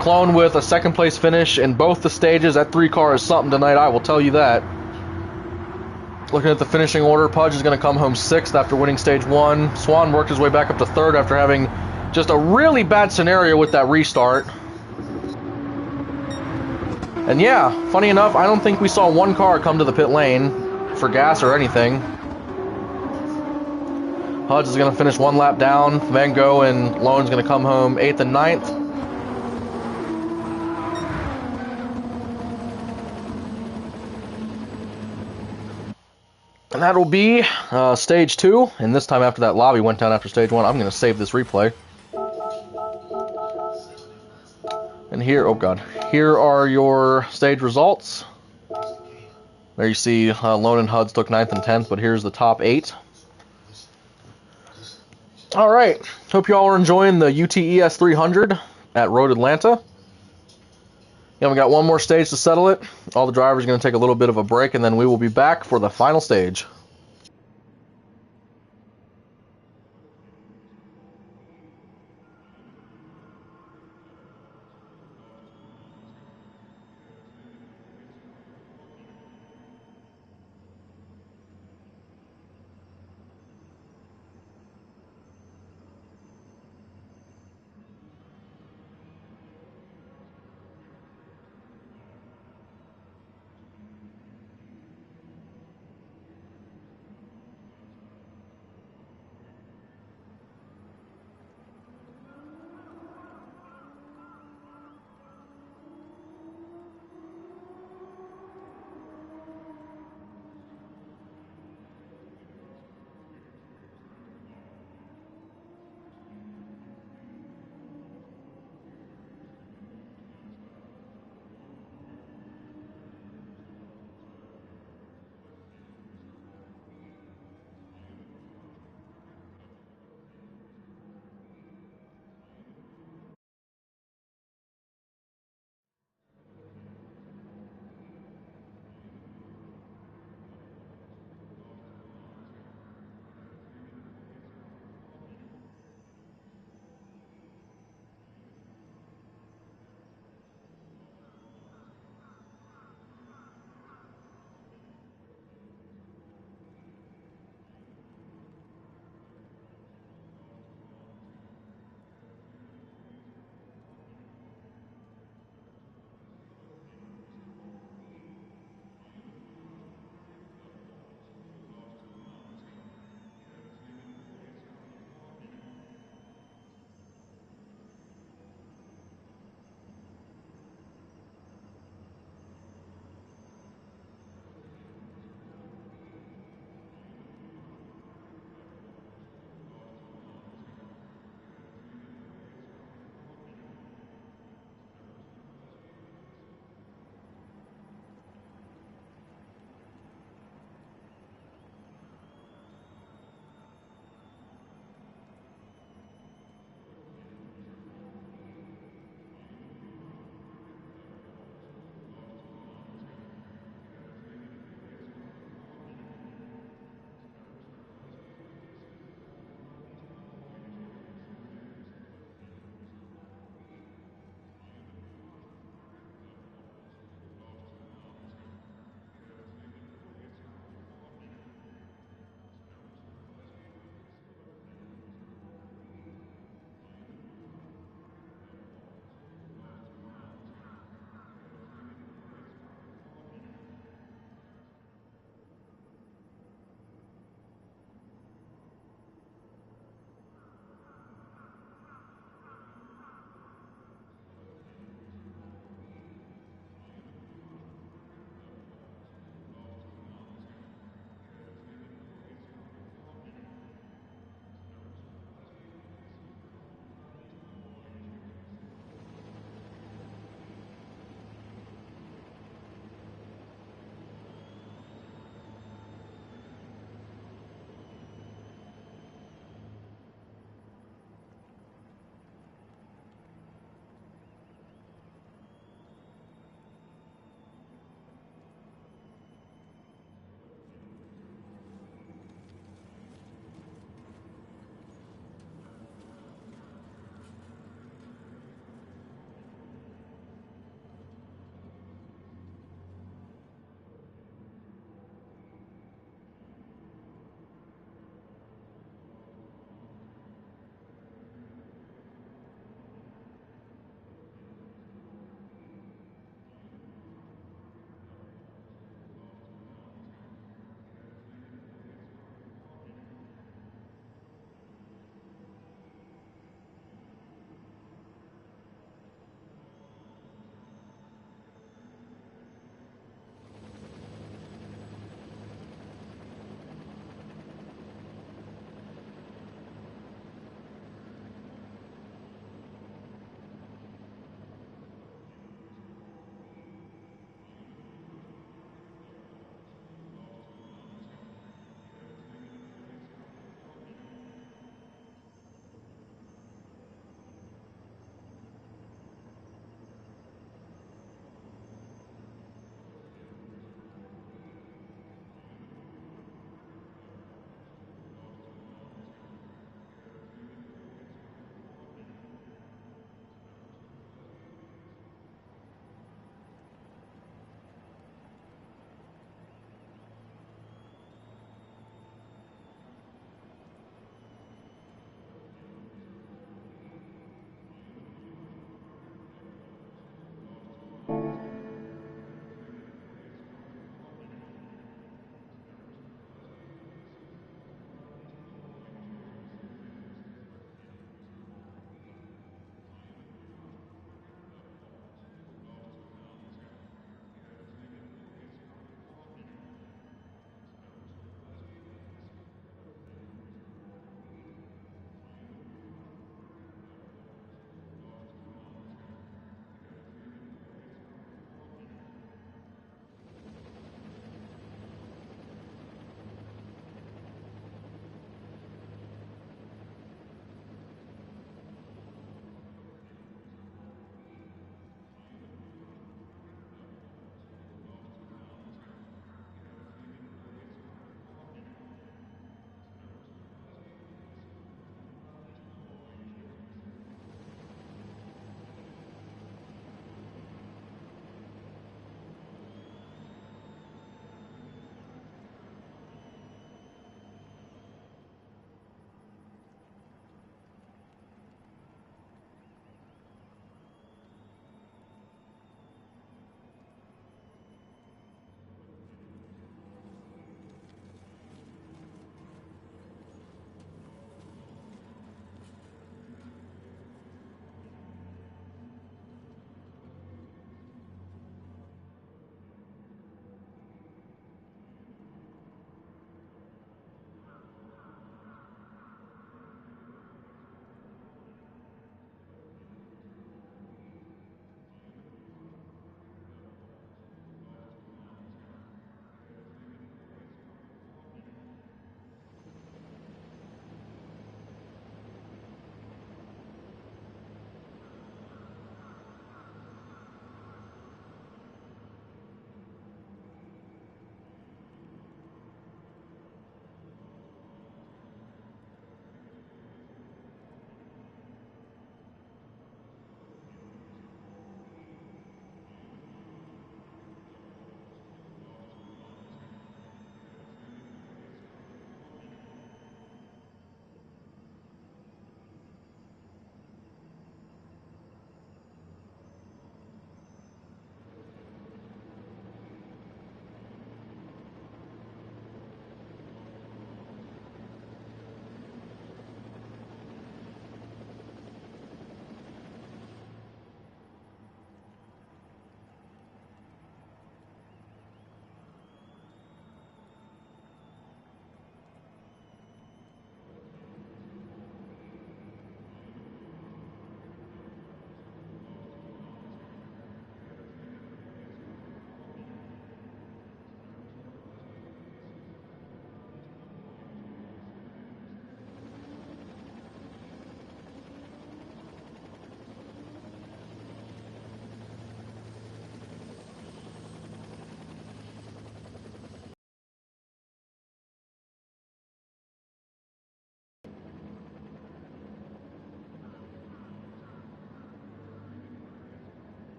Clone with a 2nd place finish in both the stages. That 3 car is something tonight, I will tell you that. Looking at the finishing order, Pudge is going to come home 6th after winning stage 1. Swan worked his way back up to 3rd after having just a really bad scenario with that restart. And yeah, funny enough, I don't think we saw 1 car come to the pit lane for gas or anything. Pudge is going to finish 1 lap down. Van Gogh and Lone's going to come home 8th and 9th. And that will be stage 2. And this time after that lobby went down after stage 1, I'm going to save this replay. And here, oh god, here are your stage results. There you see Lone and Huds took 9th and 10th, but here's the top 8. Alright, hope you all are enjoying the UTES 300 at Road Atlanta. Yeah, we got 1 more stage to settle it. All the drivers are going to take a little bit of a break, and then we will be back for the final stage.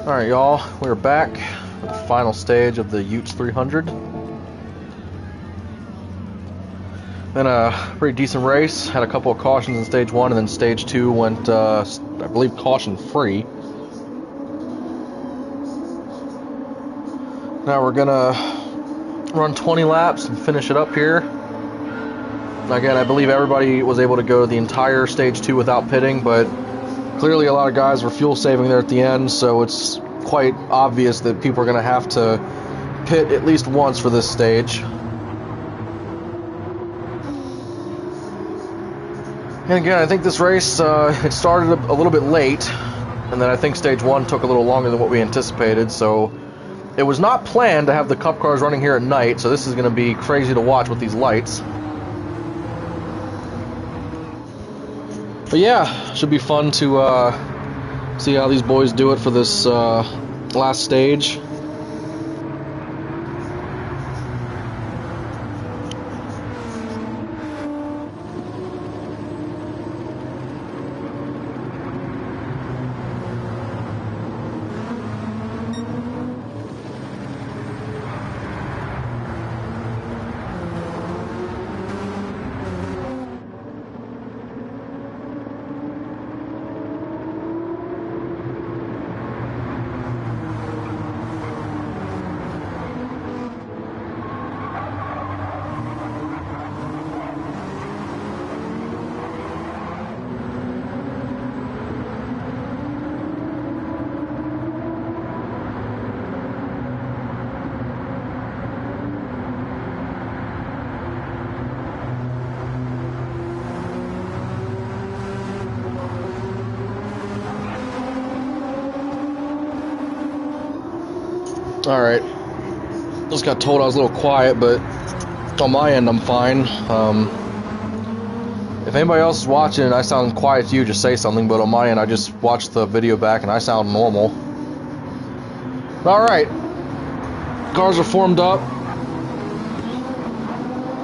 Alright, y'all, we're back for the final stage of the UTES 300. Been a pretty decent race. Had a couple of cautions in stage 1, and then stage 2 went, I believe, caution free. Now we're gonna run 20 laps and finish it up here. Again, I believe everybody was able to go the entire stage 2 without pitting, but clearly a lot of guys were fuel saving there at the end, so it's quite obvious that people are going to have to pit at least once for this stage. And again, I think this race, it started a little bit late, and then I think stage 1 took a little longer than what we anticipated, so it was not planned to have the cup cars running here at night, so this is going to be crazy to watch with these lights. But yeah, should be fun to see how these boys do it for this last stage. Alright, just got told I was a little quiet, but on my end I'm fine. If anybody else is watching and I sound quiet to you, just say something, but on my end I just watched the video back and I sound normal. Alright, cars are formed up.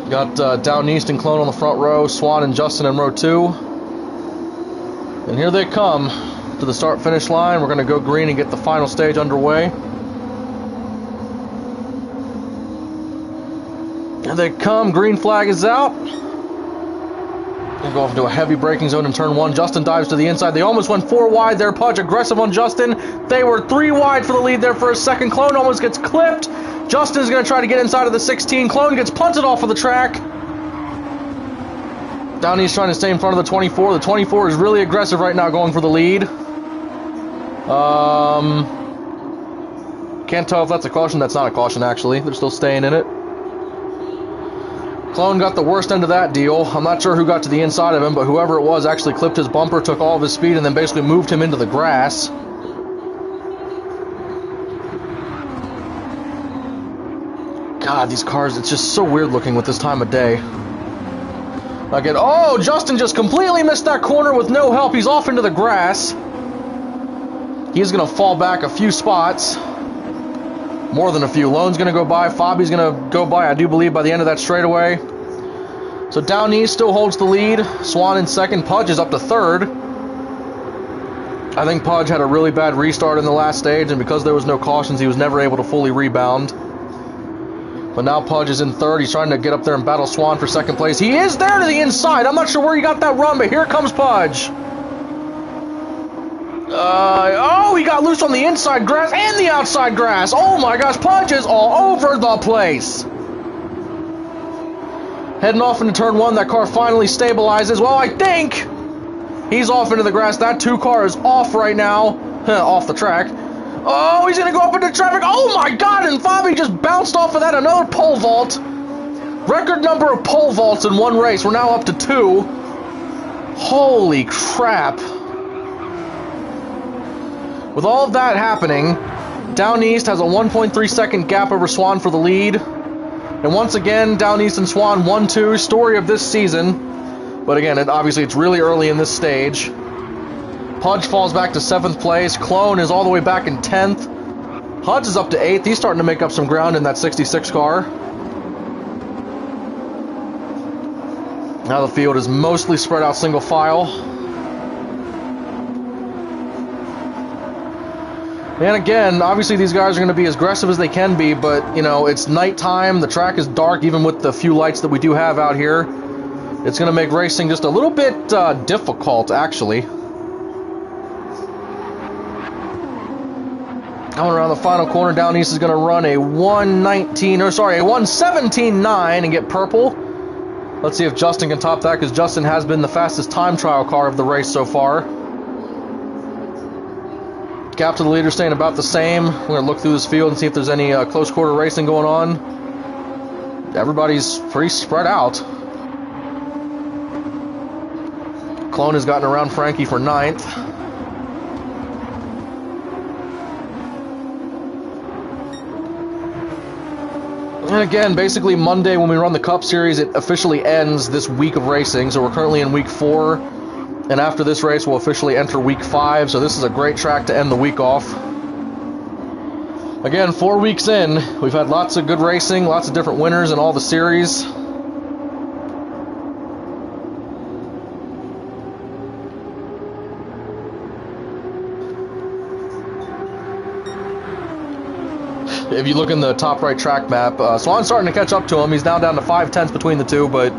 Got Down East and Clone on the front row, Swan and Justin in row 2. And here they come to the start-finish line. We're going to go green and get the final stage underway. Here they come, green flag is out. Gonna go off into a heavy braking zone in turn 1. Justin dives to the inside. They almost went 4 wide there. Pudge aggressive on Justin. They were 3 wide for the lead there for a second. Clone almost gets clipped. Justin's gonna try to get inside of the 16. Clone gets punted off of the track. Downey's trying to stay in front of the 24. The 24 is really aggressive right now, going for the lead. Can't tell if that's a caution. That's not a caution, actually. They're still staying in it. Clone got the worst end of that deal. I'm not sure who got to the inside of him, but whoever it was actually clipped his bumper, took all of his speed, and then basically moved him into the grass. God, these cars, it's just so weird looking with this time of day. Again, oh, Justin just completely missed that corner with no help. He's off into the grass. He's going to fall back a few spots. More than a few. Lone's going to go by. Fabi's going to go by, I do believe, by the end of that straightaway. So Down East still holds the lead. Swan in second. Pudge is up to third. I think Pudge had a really bad restart in the last stage, and because there was no cautions, he was never able to fully rebound. But now Pudge is in third. He's trying to get up there and battle Swan for second place. He is there to the inside. I'm not sure where he got that run, but here comes Pudge. Oh, he got loose on the inside grass and the outside grass. Oh my gosh, Pudge is all over the place. Heading off into turn 1, that car finally stabilizes. Well, I think he's off into the grass. That 2 car is off right now. Off the track. Oh, he's going to go up into traffic. Oh my god, and Fabi just bounced off of that. Another pole vault. Record number of pole vaults in one race. We're now up to 2. Holy crap. With all of that happening, Down East has a 1.3 second gap over Swan for the lead. And once again, Down East and Swan 1-2, story of this season. But again, obviously it's really early in this stage. Pudge falls back to 7th place. Clone is all the way back in 10th. Hudge is up to 8th. He's starting to make up some ground in that 66 car. Now the field is mostly spread out single file. And again, obviously these guys are going to be as aggressive as they can be, but, you know, it's nighttime, the track is dark, even with the few lights that we do have out here. It's going to make racing just a little bit difficult, actually. Coming around the final corner, Down East is going to run a 1:17.9 and get purple. Let's see if Justin can top that, because Justin has been the fastest time trial car of the race so far. Gap to the leader staying about the same. We're going to look through this field and see if there's any close quarter racing going on. Everybody's pretty spread out. Clone has gotten around Frankie for 9th. And again, basically Monday when we run the Cup Series, it officially ends this week of racing. So we're currently in week 4. And after this race, we'll officially enter week 5. So this is a great track to end the week off. Again, 4 weeks in, we've had lots of good racing, lots of different winners in all the series. If you look in the top right track map, Swan's starting to catch up to him. He's now down to 5/10 between the two, but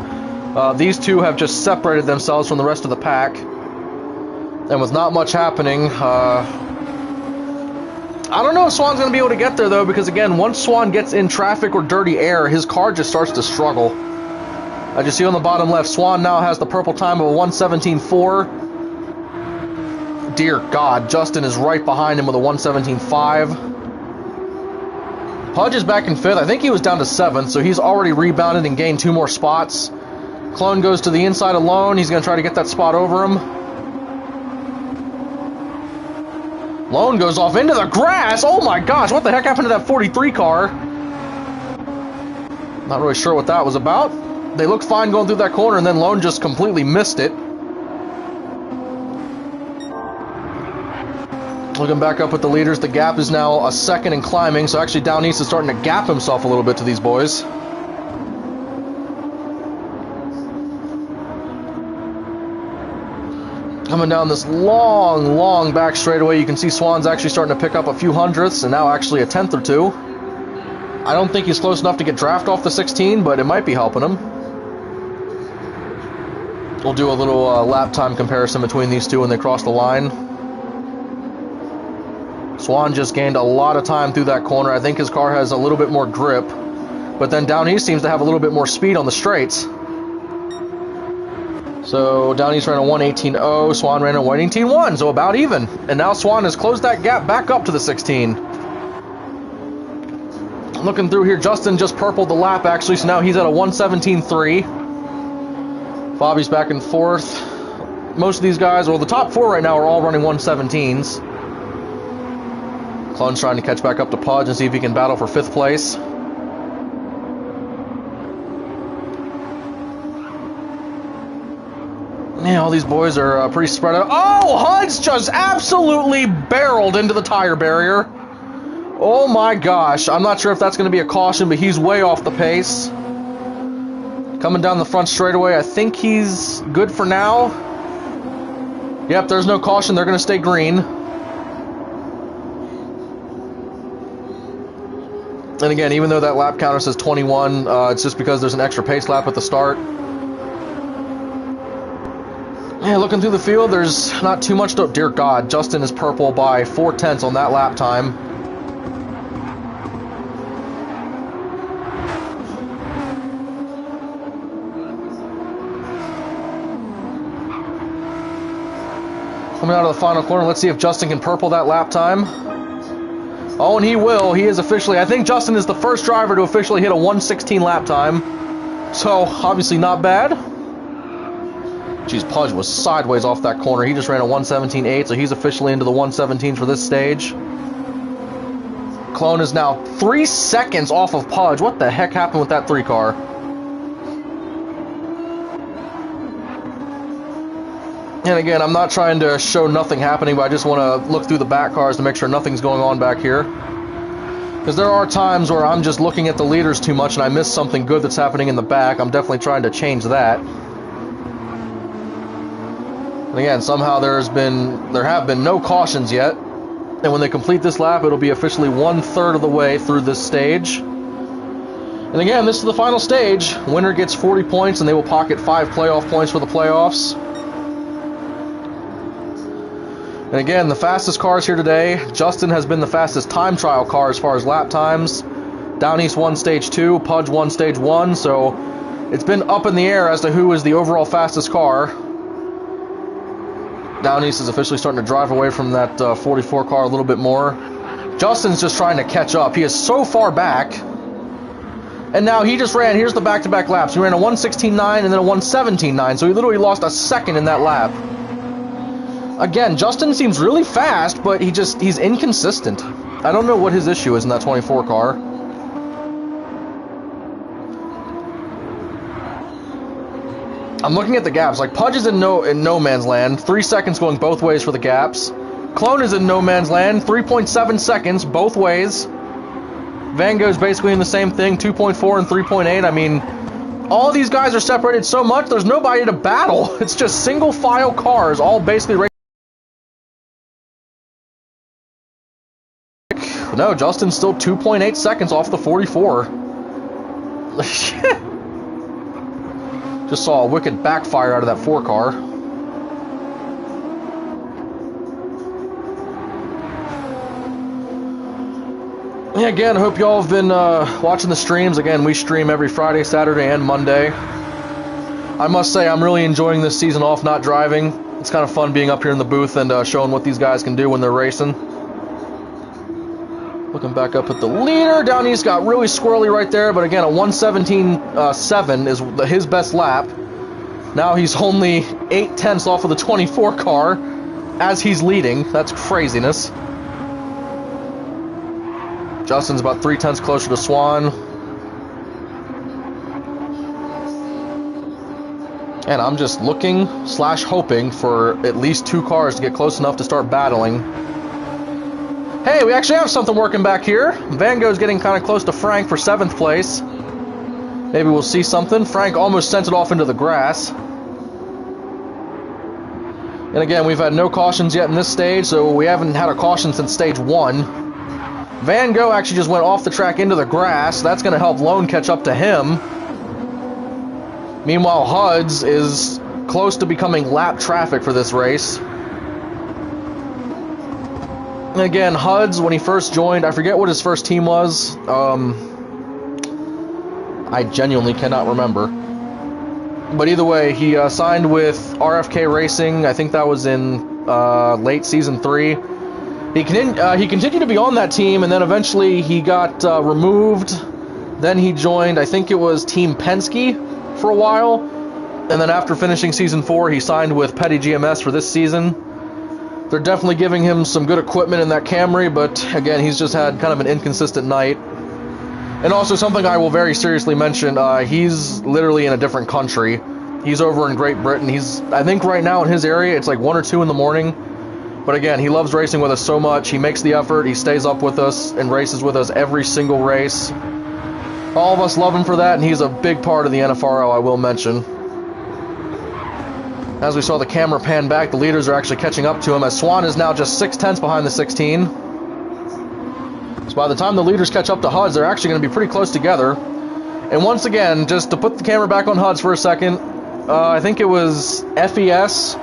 these two have just separated themselves from the rest of the pack. And with not much happening, I don't know if Swan's going to be able to get there, though, because, again, once Swan gets in traffic or dirty air, his car just starts to struggle. As you see on the bottom left, Swan now has the purple time of a 1:17.4. Dear God, Justin is right behind him with a 1:17.5. Pudge is back in 5th. I think he was down to 7th, so he's already rebounded and gained 2 more spots. Clone goes to the inside alone. He's going to try to get that spot over him. Lone goes off into the grass. Oh my gosh, what the heck happened to that 43 car? Not really sure what that was about. They looked fine going through that corner, and then Lone just completely missed it. Looking back up at the leaders, the gap is now a 2nd and climbing, so actually Down East is starting to gap himself a little bit to these boys. Coming down this long back straightaway, you can see Swan's actually starting to pick up a few hundredths, and now actually a 10th or 2. I don't think he's close enough to get draft off the 16, but it might be helping him. We'll do a little lap time comparison between these two when they cross the line. Swan just gained a lot of time through that corner. I think his car has a little bit more grip, but then Down East seems to have a little bit more speed on the straights. So Down East ran a 1:18.0, Swan ran a 1:18.1, so about even. And now Swan has closed that gap back up to the 16. Looking through here, Justin just purpled the lap actually, so now he's at a 1:17.3. Bobby's back and forth. Most of these guys, well, the top 4 right now are all running 1:17s. Clone's trying to catch back up to Pudge and see if he can battle for 5th place. Yeah, all these boys are pretty spread out. Oh, Hunt's just absolutely barreled into the tire barrier. Oh my gosh, I'm not sure if that's going to be a caution, but he's way off the pace. Coming down the front straightaway, I think he's good for now. Yep, there's no caution, they're going to stay green. And again, even though that lap counter says 21, it's just because there's an extra pace lap at the start. Yeah, looking through the field, there's not too much to... Dear God, Justin is purple by 4/10 on that lap time. Coming out of the final corner, let's see if Justin can purple that lap time. Oh, and he will. He is officially... I think Justin is the first driver to officially hit a 1:16 lap time. So, obviously not bad. Jeez, Pudge was sideways off that corner. He just ran a 1:17.8, so he's officially into the 1:17 for this stage. Clone is now 3 seconds off of Pudge. What the heck happened with that 3 car? And again, I'm not trying to show nothing happening, but I just want to look through the back cars to make sure nothing's going on back here. Because there are times where I'm just looking at the leaders too much and I miss something good that's happening in the back. I'm definitely trying to change that. And again, somehow there have been no cautions yet. And when they complete this lap, it'll be officially 1/3 of the way through this stage. And again, this is the final stage. Winner gets 40 points, and they will pocket 5 playoff points for the playoffs. And again, the fastest cars here today. Justin has been the fastest time trial car as far as lap times. Down East won stage 2, Pudge won stage 1, so it's been up in the air as to who is the overall fastest car. Down East is officially starting to drive away from that 44 car a little bit more. Justin's just trying to catch up. He is so far back. And now he just ran, here's the back-to-back laps. He ran a 1:16.9 and then a 1:17.9, so he literally lost a second in that lap. Again, Justin seems really fast, but he's inconsistent. I don't know what his issue is in that 24 car. I'm looking at the gaps. Like, Pudge is in no man's land. 3 seconds going both ways for the gaps. Clone is in no man's land. 3.7 seconds both ways. Van Gogh's basically in the same thing. 2.4 and 3.8. I mean, all these guys are separated so much, there's nobody to battle. It's just single file cars, all basically racing. No, Justin's still 2.8 seconds off the 44. Just saw a wicked backfire out of that 4 car. Yeah, again, I hope y'all have been watching the streams. Again, we stream every Friday, Saturday, and Monday. I must say, I'm really enjoying this season off not driving. It's kind of fun being up here in the booth and showing what these guys can do when they're racing. Looking back up at the leader, Down East got really squirrely right there, but again, a 1:17.7 is his best lap. Now he's only 8/10 off of the 24 car as he's leading. That's craziness. Justin's about 3/10 closer to Swan. And I'm just looking / hoping for at least 2 cars to get close enough to start battling. Hey, we actually have something working back here. Van Gogh's getting kind of close to Frank for 7th place. Maybe we'll see something. Frank almost sent it off into the grass. And again, we've had no cautions yet in this stage, so we haven't had a caution since stage 1. Van Gogh actually just went off the track into the grass. That's going to help Lone catch up to him. Meanwhile, Huds is close to becoming lap traffic for this race. And again, Huds, when he first joined, I forget what his first team was. I genuinely cannot remember. But either way, he signed with RFK Racing. I think that was in late season 3. He continued to be on that team, and then eventually he got removed. Then he joined, I think it was Team Penske for a while. And then after finishing season 4, he signed with Petty GMS for this season. They're definitely giving him some good equipment in that Camry, but again, he's just had kind of an inconsistent night. And also something I will very seriously mention, he's literally in a different country. He's over in Great Britain. I think right now in his area, it's like 1 or 2 in the morning. But again, he loves racing with us so much. He makes the effort. He stays up with us and races with us every single race. All of us love him for that, and he's a big part of the NFRL, I will mention. As we saw the camera pan back, the leaders are actually catching up to him, as Swan is now just 6/10 behind the 16. So by the time the leaders catch up to Huds, they're actually going to be pretty close together. And once again, just to put the camera back on Huds for a second, I think it was FES.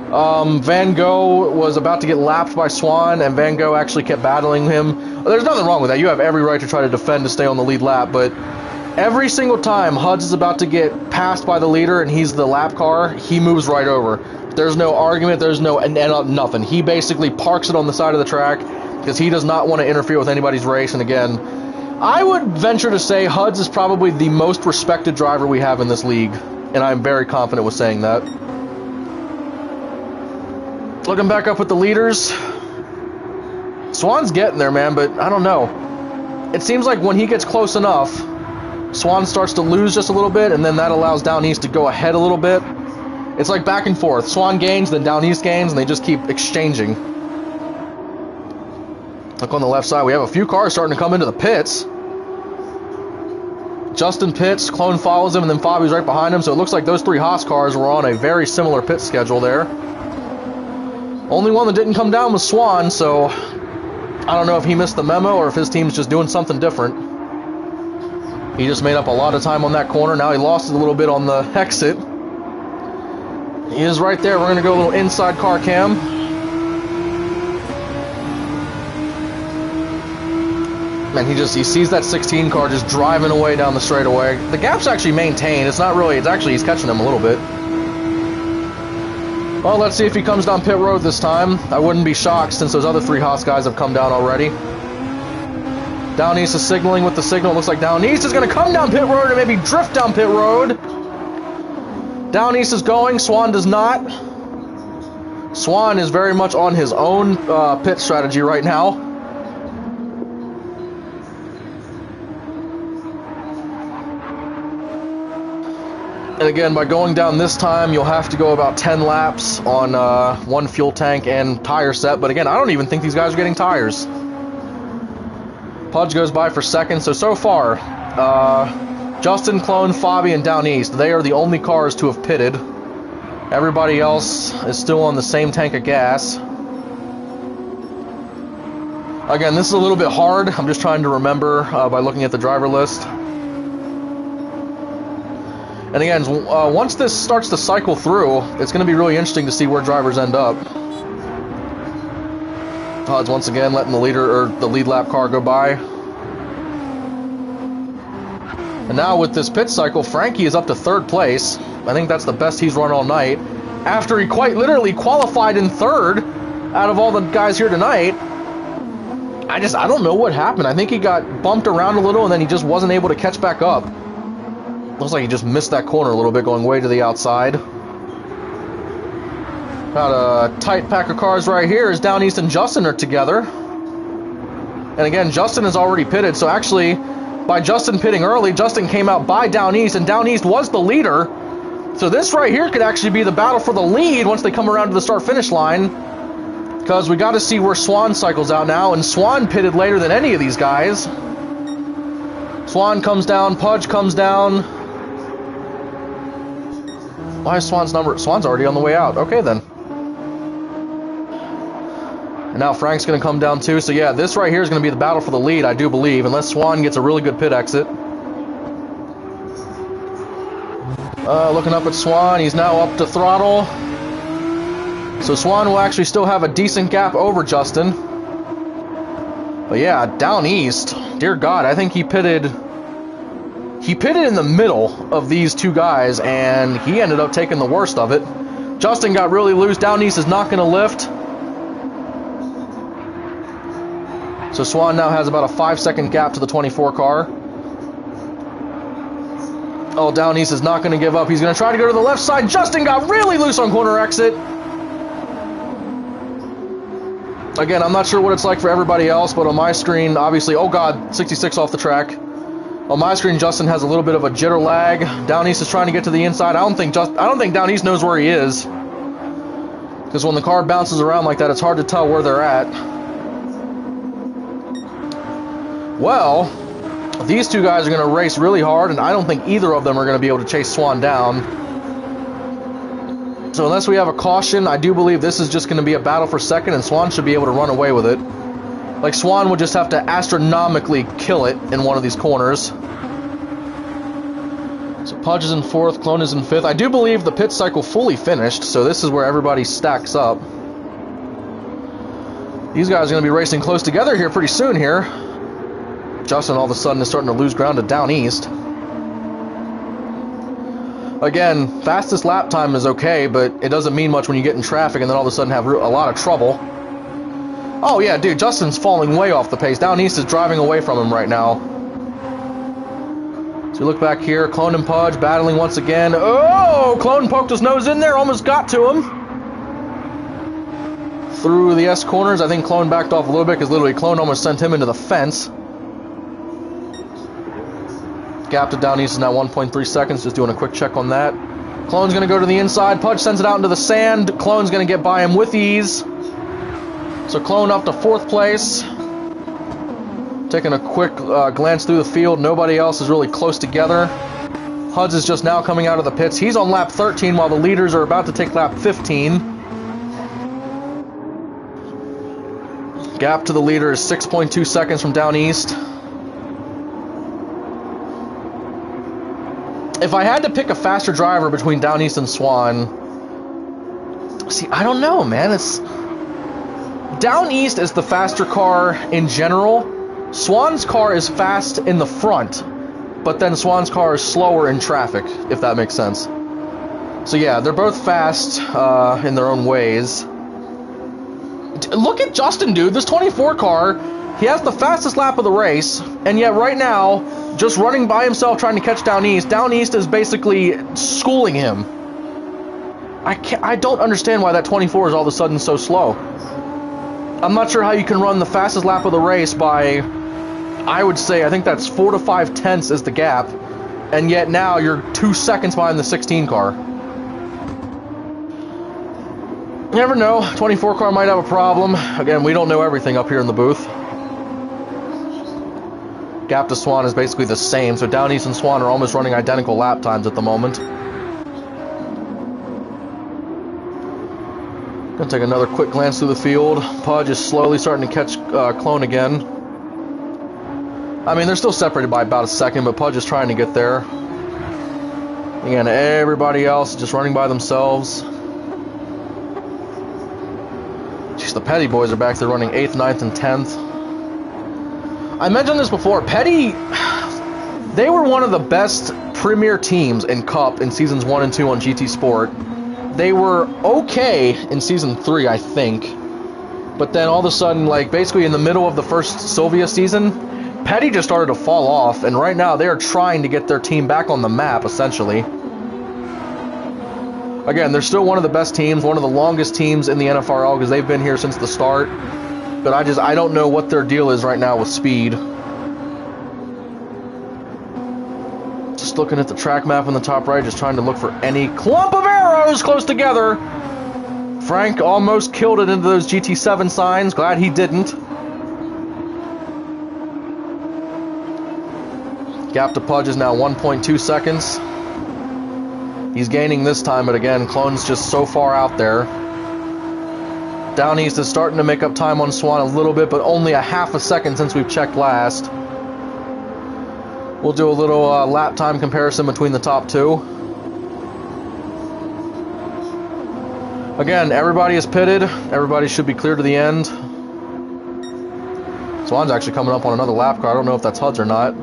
Van Gogh was about to get lapped by Swan, and Van Gogh actually kept battling him. There's nothing wrong with that. You have every right to try to defend to stay on the lead lap, but every single time Huds is about to get passed by the leader and he's the lap car, he moves right over. There's no argument, there's no nothing. He basically parks it on the side of the track because he does not want to interfere with anybody's race. And again, I would venture to say Huds is probably the most respected driver we have in this league, and I'm very confident with saying that. Looking back up at the leaders, Swan's getting there, man, but I don't know. It seems like when he gets close enough, Swan starts to lose just a little bit, and then that allows Down East to go ahead a little bit. It's like back and forth. Swan gains, then Down East gains, and they just keep exchanging. Look on the left side, we have a few cars starting to come into the pits. Justin pits, Clone follows him, and then Fabi's right behind him, so it looks like those 3 Haas cars were on a very similar pit schedule there. Only one that didn't come down was Swan, so I don't know if he missed the memo or if his team's just doing something different. He just made up a lot of time on that corner. Now he lost it a little bit on the exit. He is right there. We're going to go a little inside car cam. Man, he sees that 16 car just driving away down the straightaway. The gap's actually maintained. It's not really, he's catching him a little bit. Well, let's see if he comes down pit road this time. I wouldn't be shocked since those other 3 Haas guys have come down already. Down East is signaling with the signal. It looks like Down East is going to come down pit road and maybe drift down pit road. Down East is going. Swan does not. Swan is very much on his own pit strategy right now. And again, by going down this time, you'll have to go about 10 laps on 1 fuel tank and tire set. But again, I don't even think these guys are getting tires. Pudge goes by for second. So far, Justin, Clone, Fabi, and Down East, they are the only cars to have pitted. Everybody else is still on the same tank of gas. Again, this is a little bit hard. I'm just trying to remember by looking at the driver list. And again, once this starts to cycle through, it's going to be really interesting to see where drivers end up. Todd's once again letting the lead lap car go by. And now with this pit cycle, Frankie is up to 3rd place. I think that's the best he's run all night. After he quite literally qualified in 3rd out of all the guys here tonight. I don't know what happened. I think he got bumped around a little and then he just wasn't able to catch back up. Looks like he just missed that corner a little bit going way to the outside. Got a tight pack of cars right here as Down East and Justin are together. And again, Justin is already pitted, so actually, by Justin pitting early, Justin came out by Down East, and Down East was the leader. So this right here could actually be the battle for the lead once they come around to the start-finish line. Because we got to see where Swan cycles out now, and Swan pitted later than any of these guys. Swan comes down, Pudge comes down. Why is Swan's number? Swan's already on the way out. Okay, then. And now Frank's going to come down too. So yeah, this right here is going to be the battle for the lead, I do believe, unless Swan gets a really good pit exit. Looking up at Swan, he's now up to throttle. So Swan will actually still have a decent gap over Justin. But yeah, Down East, dear God, I think he pitted in the middle of these 2 guys, and he ended up taking the worst of it. Justin got really loose. Down East is not going to lift. So Swan now has about a 5-second gap to the 24 car. Oh, Down East is not going to give up. He's going to try to go to the left side. Justin got really loose on corner exit. Again, I'm not sure what it's like for everybody else, but on my screen, obviously, oh God, 66 off the track. On my screen, Justin has a little bit of a jitter lag. Down East is trying to get to the inside. I don't think Down East knows where he is. Because when the car bounces around like that, it's hard to tell where they're at. Well, these 2 guys are going to race really hard, and I don't think either of them are going to be able to chase Swan down. So unless we have a caution, I do believe this is just going to be a battle for second, and Swan should be able to run away with it. Like, Swan would just have to astronomically kill it in one of these corners. So Pudge is in 4th, Clone is in 5th. I do believe the pit cycle fully finished, so this is where everybody stacks up. These guys are going to be racing close together here pretty soon here. Justin all of a sudden is starting to lose ground to Down East. Again, fastest lap time is okay, but it doesn't mean much when you get in traffic and then all of a sudden have a lot of trouble. Oh yeah, dude, Justin's falling way off the pace. Down East is driving away from him right now. So we look back here, Clone and Pudge battling once again. Oh, Clone poked his nose in there, almost got to him. Through the S corners, I think Clone backed off a little bit because literally Clone almost sent him into the fence. Gap to Down East is now 1.3 seconds, just doing a quick check on that. Clone's going to go to the inside, Pudge sends it out into the sand. Clone's going to get by him with ease. So Clone up to 4th place. Taking a quick glance through the field. Nobody else is really close together. Huds is just now coming out of the pits. He's on lap 13 while the leaders are about to take lap 15. Gap to the leader is 6.2 seconds from down east. If I had to pick a faster driver between down east and Swan, see, I don't know, man. Down east is the faster car in general. Swan's car is fast in the front, but then Swan's car is slower in traffic, if that makes sense. So yeah, they're both fast in their own ways. Look at Justin, dude. This 24 car, he has the fastest lap of the race, and yet right now, just running by himself trying to catch down east is basically schooling him. I don't understand why that 24 is all of a sudden so slow. I'm not sure how you can run the fastest lap of the race by, I would say, I think that's 4 to 5 tenths is the gap, and yet now you're 2 seconds behind the 16 car. You never know, 24 car might have a problem. Again, we don't know everything up here in the booth. Gap to Swan is basically the same, so down east and Swan are almost running identical lap times at the moment. Gonna take another quick glance through the field. Pudge is slowly starting to catch Clone again. I mean, they're still separated by about a second, but Pudge is trying to get there. Again, everybody else is just running by themselves. Jeez, the Petty boys are back there running 8th, 9th, and 10th. I mentioned this before. Petty, they were one of the best premier teams in Cup in seasons 1 and 2 on GT Sport. They were okay in season 3, I think. But then all of a sudden, like basically in the middle of the first Sylvia season, Petty just started to fall off, and right now they are trying to get their team back on the map, essentially. Again, they're still one of the best teams, one of the longest teams in the NFRL because they've been here since the start. But I don't know what their deal is right now with speed. Just looking at the track map on the top right, just trying to look for any clump of arrows close together. Frank almost killed it into those GT7 signs. Glad he didn't. Gap to Pudge is now 1.2 seconds. He's gaining this time, but again, Clone's just so far out there. Down east is starting to make up time on Swan a little bit, but only a half a second since we've checked last. We'll do a little lap time comparison between the top two. Again, everybody is pitted. Everybody should be clear to the end. Swan's actually coming up on another lap car. I don't know if that's HUD's or not.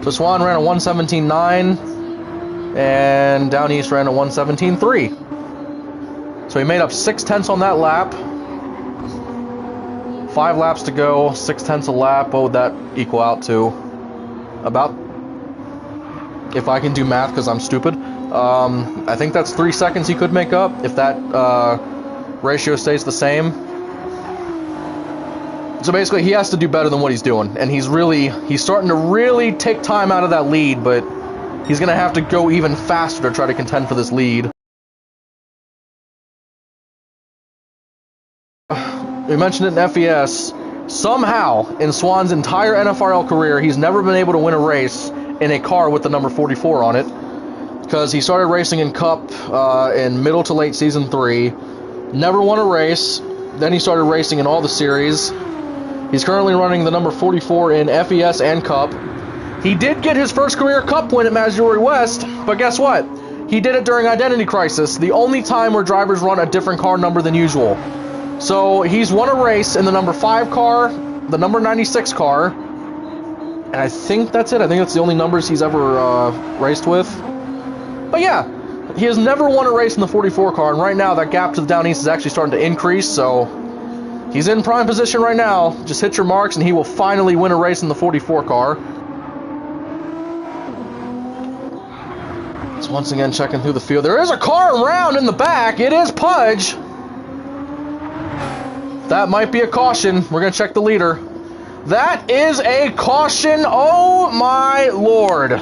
So Swan ran a 1:17.9, and Down East ran a 1:17.3. So he made up 6 tenths on that lap. 5 laps to go, 6 tenths a lap. What would that equal out to? About, if I can do math because I'm stupid, I think that's 3 seconds he could make up if that ratio stays the same. So basically he has to do better than what he's doing, and he's starting to really take time out of that lead, but he's going to have to go even faster to try to contend for this lead. We mentioned it in FES. Somehow, in Swan's entire NFRL career, he's never been able to win a race in a car with the number 44 on it, because he started racing in Cup in middle to late Season 3, never won a race, then he started racing in all the series. He's currently running the number 44 in FES and Cup. He did get his first career Cup win at Maggiore West, but guess what? He did it during Identity Crisis, the only time where drivers run a different car number than usual. So he's won a race in the number 5 car, the number 96 car, and I think that's it. I think that's the only numbers he's ever raced with. But yeah, he has never won a race in the 44 car, and right now that gap to the Down East is actually starting to increase, so he's in prime position right now. Just hit your marks and he will finally win a race in the 44 car. So once again checking through the field. There is a car around in the back. It is Pudge. That might be a caution. We're going to check the leader. That is a caution. Oh my lord.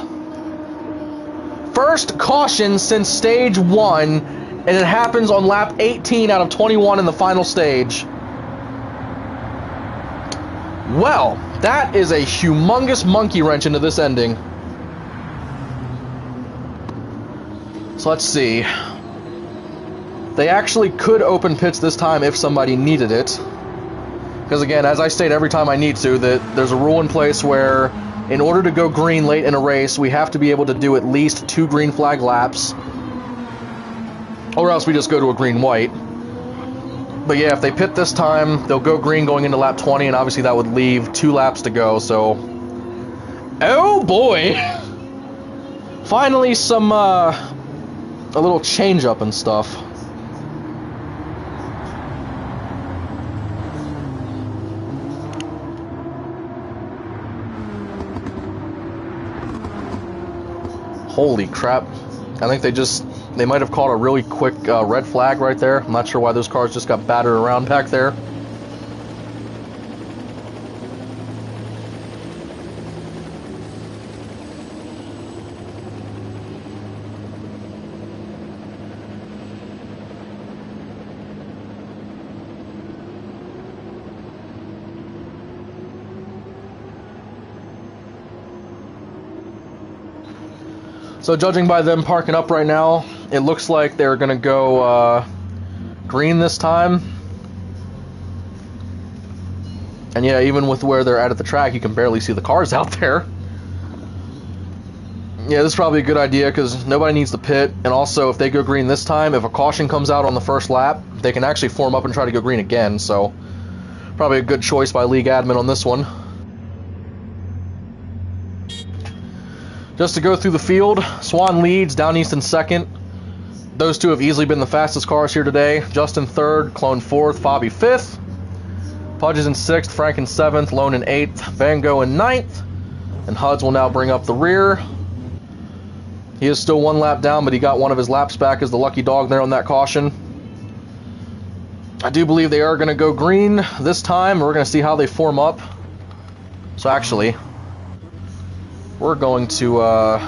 First caution since stage 1, and it happens on lap 18 out of 21 in the final stage. Well, that is a humongous monkey wrench into this ending. So let's see. They actually could open pits this time if somebody needed it. Because again, as I state every time I need to, that there's a rule in place where in order to go green late in a race, we have to be able to do at least 2 green flag laps, or else we just go to a green-white. But yeah, if they pit this time, they'll go green going into lap 20, and obviously that would leave 2 laps to go, so... Oh boy! Finally some, a little change-up and stuff. Holy crap. I think they might have caught a really quick red flag right there. I'm not sure why those cars just got battered around back there. So judging by them parking up right now, it looks like they're going to go green this time. And yeah, even with where they're at the track, you can barely see the cars out there. Yeah, this is probably a good idea because nobody needs to pit. And also, if they go green this time, if a caution comes out on the first lap, they can actually form up and try to go green again. So probably a good choice by league admin on this one. Just to go through the field, Swan leads, Down East in second. Those two have easily been the fastest cars here today. Justin third, Clone fourth, Fabi fifth. Pudge is in sixth, Frank in seventh, Lone in eighth, Van Gogh in ninth. And Huds will now bring up the rear. He is still 1 lap down, but he got one of his laps back as the lucky dog there on that caution. I do believe they are going to go green this time. We're going to see how they form up. So actually... we're going to, well,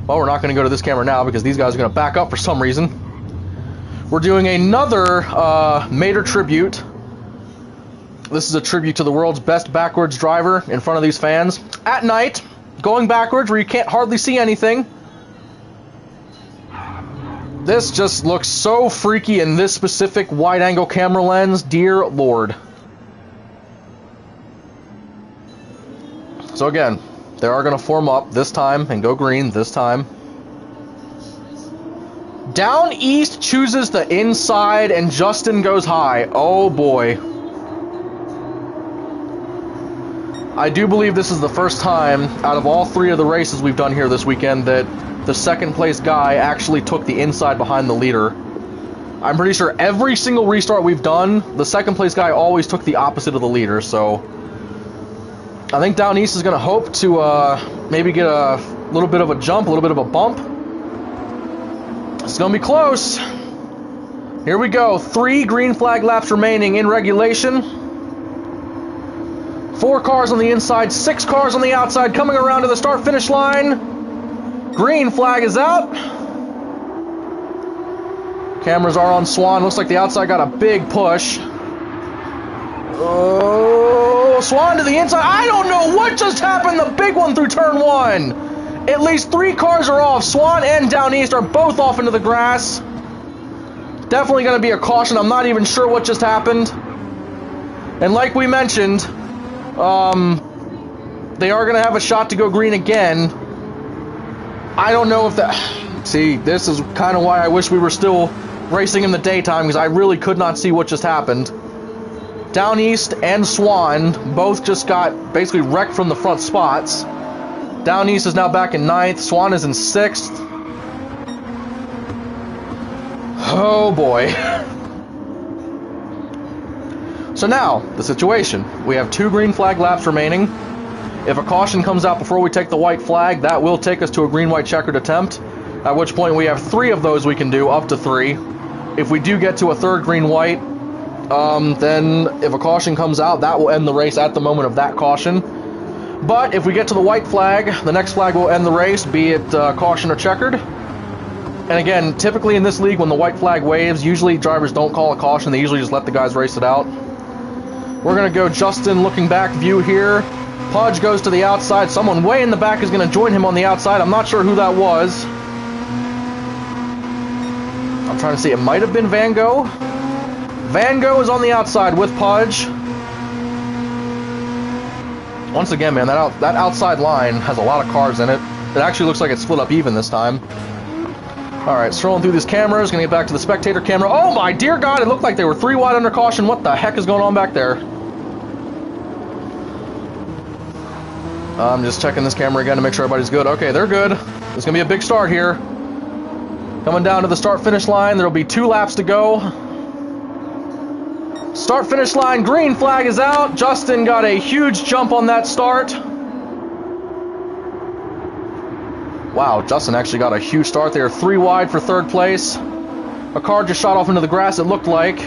we're not going to go to this camera now because these guys are going to back up for some reason. We're doing another Mater tribute. This is a tribute to the world's best backwards driver in front of these fans. At night, going backwards where you can't hardly see anything. This just looks so freaky in this specific wide-angle camera lens. Dear Lord. So again, they are going to form up this time and go green this time. Down East chooses the inside and Justin goes high. Oh boy. I do believe this is the first time out of all 3 of the races we've done here this weekend that the second place guy actually took the inside behind the leader. I'm pretty sure every single restart we've done, the second place guy always took the opposite of the leader, so... I think Down East is going to hope to maybe get a little bit of a jump, a little bit of a bump. It's going to be close. Here we go. 3 green flag laps remaining in regulation. 4 cars on the inside, 6 cars on the outside coming around to the start-finish line. Green flag is out. Cameras are on Swan. Looks like the outside got a big push. Oh, Swan to the inside. I don't know what just happened. The big one through turn 1. At least 3 cars are off. Swan and Down East are both off into the grass. Definitely going to be a caution. I'm not even sure what just happened. And like we mentioned, they are going to have a shot to go green again. I don't know if that... See, this is kind of why I wish we were still racing in the daytime, because I really could not see what just happened. Down East and Swan both just got basically wrecked from the front spots. Down East is now back in 9th. Swan is in 6th. Oh boy. So now, the situation. We have 2 green flag laps remaining. If a caution comes out before we take the white flag, that will take us to a green-white checkered attempt. At which point we have 3 of those we can do, up to 3. If we do get to a 3rd green-white, then if a caution comes out, that will end the race at the moment of that caution. But if we get to the white flag, the next flag will end the race, be it caution or checkered. And again, typically in this league, when the white flag waves, usually drivers don't call a caution. They usually just let the guys race it out. We're going to go Justin looking back view here. Pudge goes to the outside. Someone way in the back is going to join him on the outside. I'm not sure who that was. I'm trying to see. It might have been Van Gogh. Van Gogh is on the outside with Pudge. Once again, man, that outside line has a lot of cars in it. It actually looks like it's split up even this time. Alright, strolling through these cameras, gonna get back to the spectator camera. Oh my dear God, it looked like they were 3 wide under caution. What the heck is going on back there? I'm just checking this camera again to make sure everybody's good. Okay, they're good. There's gonna be a big start here. Coming down to the start-finish line, there'll be 2 laps to go. Start-finish line, green flag is out. Justin got a huge jump on that start. Wow, Justin actually got a huge start there. 3 wide for 3rd place. A car just shot off into the grass, it looked like.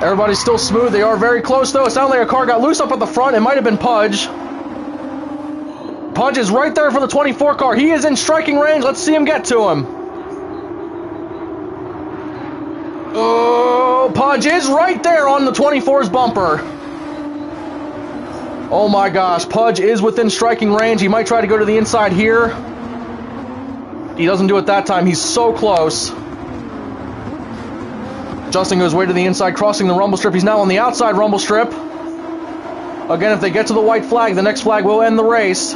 Everybody's still smooth. They are very close, though. It sounded like a car got loose up at the front. It might have been Pudge. Pudge is right there for the 24 car. He is in striking range. Let's see him get to him. Oh, Pudge is right there on the 24's bumper. Oh my gosh, Pudge is within striking range. He might try to go to the inside here. He doesn't do it that time. He's so close. Justin goes way to the inside, crossing the rumble strip. He's now on the outside rumble strip. Again, if they get to the white flag, the next flag will end the race.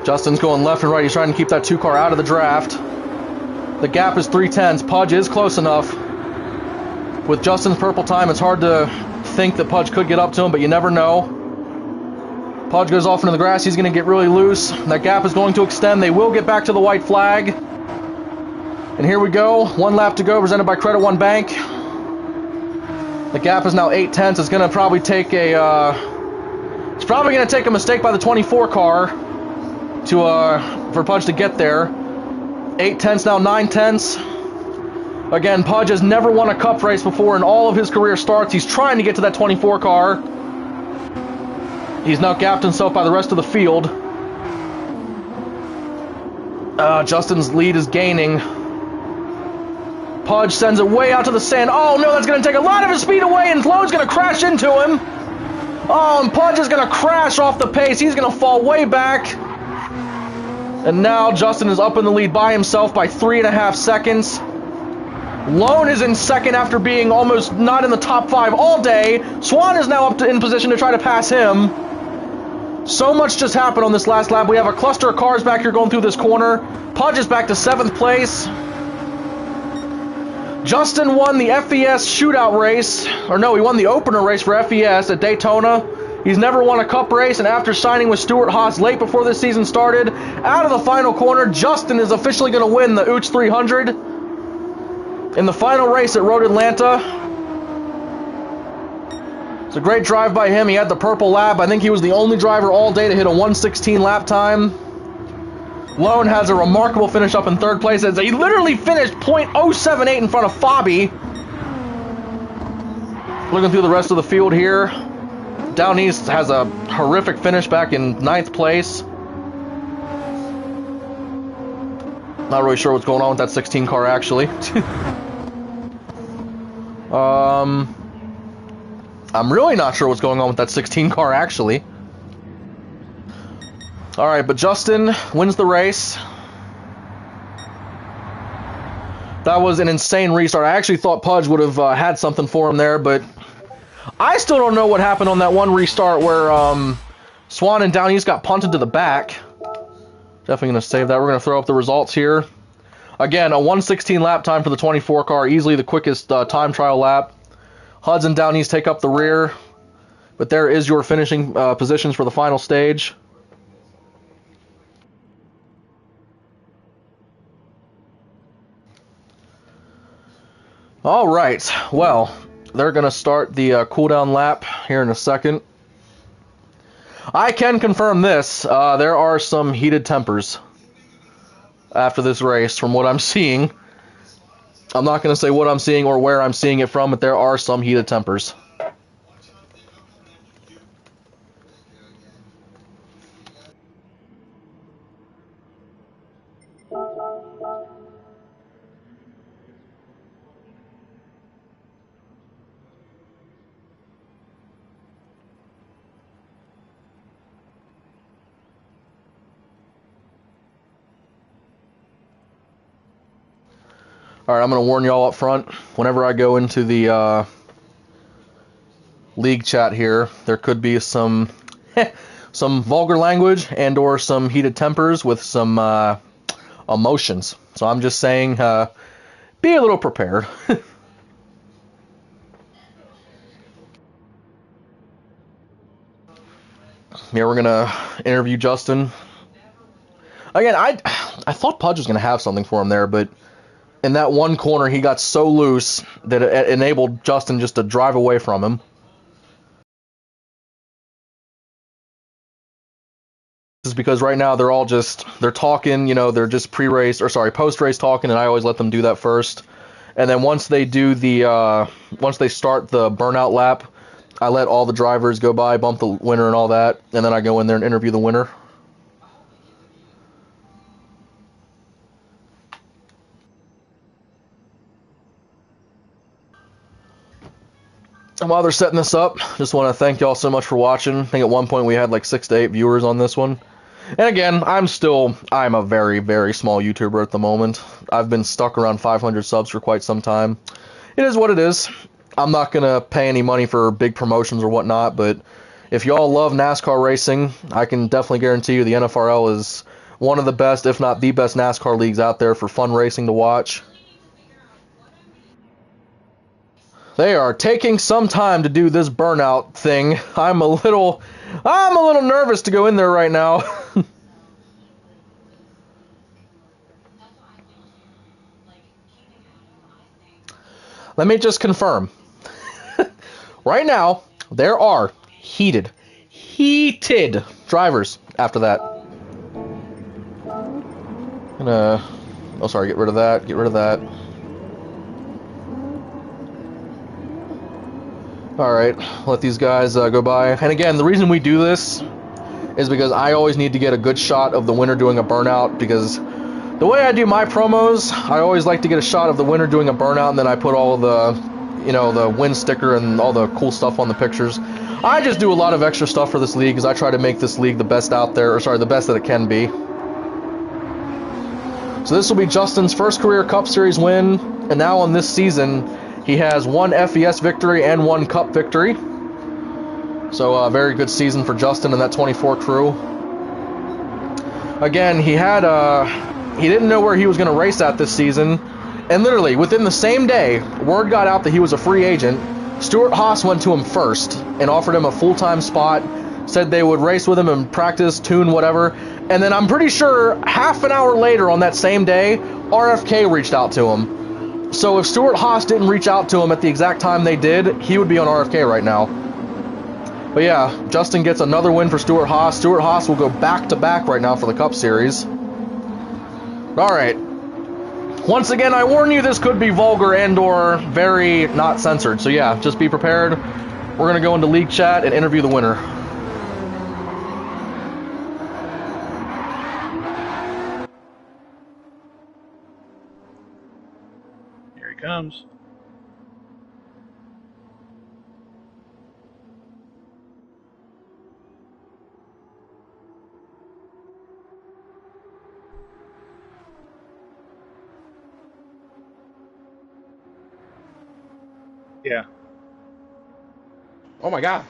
Justin's going left and right. He's trying to keep that 2 car out of the draft. The gap is 3/10. Pudge is close enough. With Justin's purple time, it's hard to think that Pudge could get up to him, but you never know. Pudge goes off into the grass. He's going to get really loose. That gap is going to extend. They will get back to the white flag. And here we go. 1 lap to go, presented by Credit One Bank. The gap is now 8/10. It's going to probably take a... it's probably going to take a mistake by the 24 car for Pudge to get there. 8/10, now 9/10. Again, Pudge has never won a cup race before in all of his career starts. He's trying to get to that 24 car. He's now gapped himself by the rest of the field. Justin's lead is gaining. Pudge sends it way out to the sand. Oh no, that's going to take a lot of his speed away, and Lowe's going to crash into him. Oh, and Pudge is going to crash off the pace. He's going to fall way back. And now Justin is up in the lead by himself by 3.5 seconds. Lone is in second after being almost not in the top 5 all day. Swan is now in position to try to pass him. So much just happened on this last lap. We have a cluster of cars back here going through this corner. Pudge is back to 7th place. Justin won the FES shootout race. Or no, he won the opener race for FES at Daytona. He's never won a cup race, and after signing with Stuart Haas late before this season started, out of the final corner, Justin is officially going to win the UTES 300. In the final race at Road Atlanta. It's a great drive by him. He had the purple lap. I think he was the only driver all day to hit a 1:16 lap time. Lone has a remarkable finish up in 3rd place. As he literally finished .078 in front of Fabi. Looking through the rest of the field here. Down East has a horrific finish back in 9th place. Not really sure what's going on with that 16 car, actually. I'm really not sure what's going on with that 16 car, actually. Alright, but Justin wins the race. That was an insane restart. I actually thought Pudge would have had something for him there, but I still don't know what happened on that one restart where Swan and Down East got punted to the back. Definitely going to save that. We're going to throw up the results here. Again, a 1:16 lap time for the 24 car. Easily the quickest time trial lap. Huds and Down East take up the rear. But there is your finishing positions for the final stage. All right. Well, they're going to start the cooldown lap here in a second. I can confirm this. There are some heated tempers after this race from what I'm seeing. I'm not going to say what I'm seeing or where I'm seeing it from, but there are some heated tempers. Alright, I'm going to warn y'all up front. Whenever I go into the league chat here, there could be some some vulgar language and or some heated tempers with some emotions. So I'm just saying, be a little prepared. Yeah, we're gonna interview Justin. Again, I thought Pudge was gonna have something for him there, but in that one corner he got so loose that it enabled Justin just to drive away from him. This is because right now they're talking, you know, they're just post-race talking, and I always let them do that first. And then once they start the burnout lap, I let all the drivers go by, bump the winner and all that, and then I go in there and interview the winner. And while they're setting this up, just want to thank y'all so much for watching. I think at one point we had like 6 to 8 viewers on this one. And again, I'm a very, very small YouTuber at the moment. I've been stuck around 500 subs for quite some time. It is what it is. I'm not going to pay any money for big promotions or whatnot, but if y'all love NASCAR racing, I can definitely guarantee you the NFRL is one of the best, if not the best NASCAR leagues out there for fun racing to watch. They are taking some time to do this burnout thing. I'm a little nervous to go in there right now. Let me just confirm. Right now, there are heated drivers after that. Oh sorry, get rid of that. Alright, let these guys go by. And again, the reason we do this is because I always need to get a good shot of the winner doing a burnout, because the way I do my promos, I always like to get a shot of the winner doing a burnout, and then I put all of the, you know, the win sticker and all the cool stuff on the pictures. I just do a lot of extra stuff for this league, because I try to make this league the best out there, or sorry, the best that it can be. So this will be Justin's first career Cup Series win, and now on this season, he has 1 FES victory and 1 Cup victory. So a very good season for Justin and that 24 crew. Again, he didn't know where he was going to race at this season, and literally within the same day, word got out that he was a free agent. Stuart Haas went to him first and offered him a full-time spot, said they would race with him and practice, tune, whatever, and then I'm pretty sure half an hour later on that same day, RFK reached out to him. So if Stuart Haas didn't reach out to him at the exact time they did, he would be on RFK right now. But yeah, Justin gets another win for Stuart Haas. Stuart Haas will go back-to-back right now for the Cup Series. Alright. Once again, I warn you, this could be vulgar and or very not censored. So yeah, just be prepared. We're going to go into league chat and interview the winner. Here he comes. Yeah. Oh my god.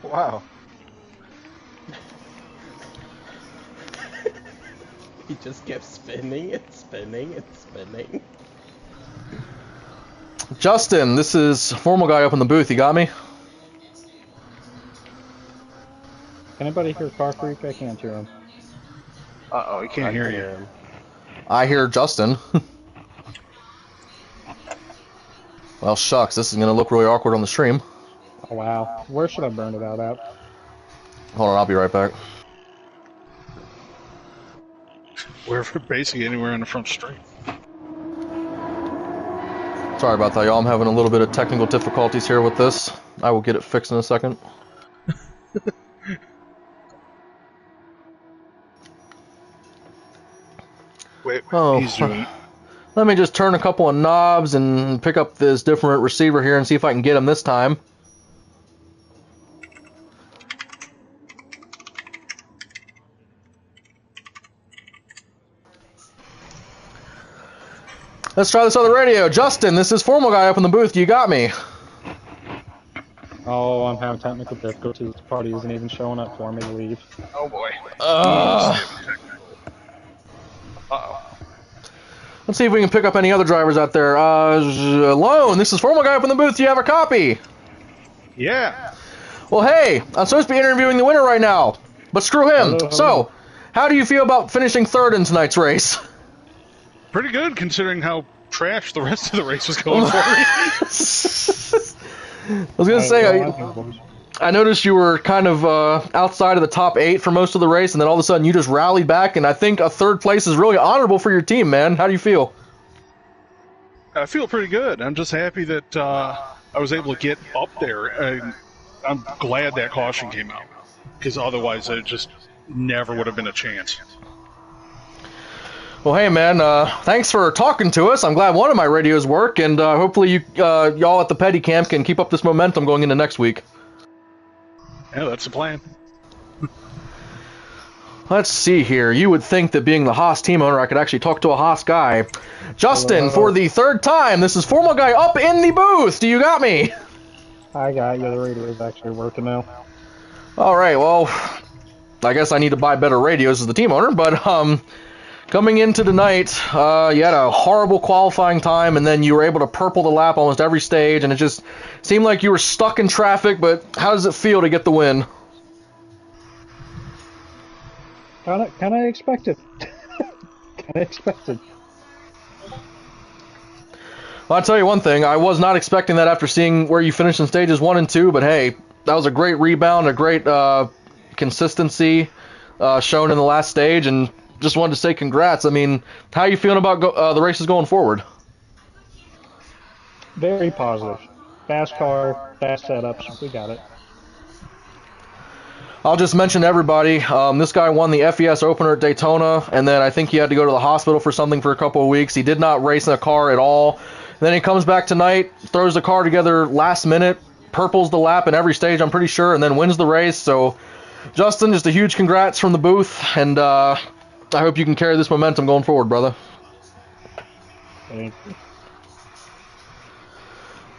Wow. He just kept spinning and spinning and spinning. Justin, this is Formal Guy up in the booth. You got me? Anybody hear Car Freak? I can't hear him. Uh-oh, he can't hear you. Him. I hear Justin. Well, shucks, this is going to look really awkward on the stream. Oh wow. Where should I burn it out at? Hold on, I'll be right back. Wherever, basically anywhere on the front street. Sorry about that, y'all. I'm having a little bit of technical difficulties here with this. I will get it fixed in a second. Wait, Oh, he's doing it. let me just turn a couple of knobs and pick up this different receiver here and see if I can get him this time. Let's try this other radio. Justin, this is Formal Guy up in the booth. You got me. Oh, I'm having technical difficulties. The party isn't even showing up for me to leave. Oh boy. Let's see if we can pick up any other drivers out there. Lone, this is Formal Guy up in the booth. Do you have a copy? Yeah. Well, hey, I'm supposed to be interviewing the winner right now, but screw him. Hello. So, how do you feel about finishing third in tonight's race? Pretty good considering how trash the rest of the race was going for me. I was going to say, I noticed you were kind of outside of the top 8 for most of the race, and then all of a sudden you just rallied back, and I think a third place is really honorable for your team, man. How do you feel? I feel pretty good. I'm just happy that I was able to get up there. And I'm glad that caution came out, because otherwise it just never would have been a chance. Well, hey, man, thanks for talking to us. I'm glad one of my radios work, and hopefully y'all at the Petty Camp can keep up this momentum going into next week. Yeah, that's the plan. Let's see here. You would think that being the Haas team owner, I could actually talk to a Haas guy. Justin, for the third time, this is Formal Guy up in the booth. Do you got me? I got you. The radio is actually working now. All right, well, I guess I need to buy better radios as the team owner, but coming into tonight, you had a horrible qualifying time, and then you were able to purple the lap almost every stage, and it just seemed like you were stuck in traffic, but how does it feel to get the win? Kinda expected. Kinda expected. Well, I'll tell you one thing, I was not expecting that after seeing where you finished in stages 1 and 2, but hey, that was a great rebound, a great consistency shown in the last stage, and just wanted to say congrats. I mean, how are you feeling about the races going forward? Very positive. Fast car, fast setups. We got it. I'll just mention to everybody, this guy won the FES opener at Daytona, and then I think he had to go to the hospital for something for a couple of weeks. He did not race in a car at all. And then he comes back tonight, throws the car together last minute, purples the lap in every stage, I'm pretty sure, and then wins the race. So, Justin, just a huge congrats from the booth, and I hope you can carry this momentum going forward, brother. Thank you.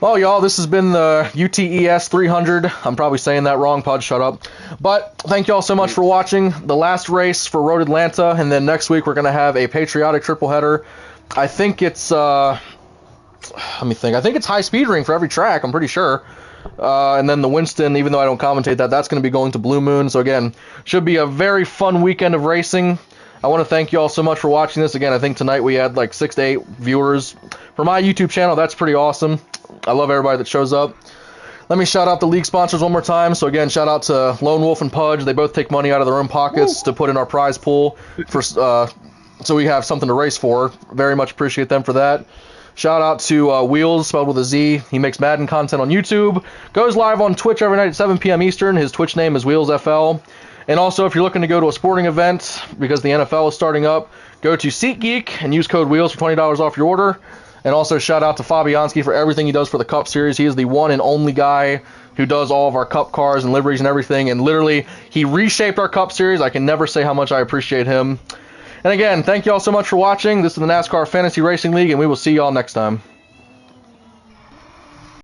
Well, y'all, this has been the UTES 300. I'm probably saying that wrong, Pod, shut up. But thank y'all so much for watching the last race for Road Atlanta, and then next week we're going to have a patriotic triple header. I think it's, let me think, I think it's high speed ring for every track, I'm pretty sure. And then the Winston, even though I don't commentate that, that's going to be going to Blue Moon. So again, should be a very fun weekend of racing. I want to thank you all so much for watching this. Again, I think tonight we had like 6 to 8 viewers. For my YouTube channel, that's pretty awesome. I love everybody that shows up. Let me shout out the league sponsors one more time. So again, shout out to Lone Wolf and Pudge. They both take money out of their own pockets to put in our prize pool for so we have something to race for. Very much appreciate them for that. Shout out to Wheels, spelled with a Z. He makes Madden content on YouTube. Goes live on Twitch every night at 7 p.m. Eastern. His Twitch name is WheelsFL. And also, if you're looking to go to a sporting event because the NFL is starting up, go to SeatGeek and use code WHEELS for $20 off your order. And also, shout out to Fabianski for everything he does for the Cup Series. He is the one and only guy who does all of our Cup cars and liveries and everything. And literally, he reshaped our Cup Series. I can never say how much I appreciate him. And again, thank you all so much for watching. This is the NASCAR Fantasy Racing League, and we will see you all next time.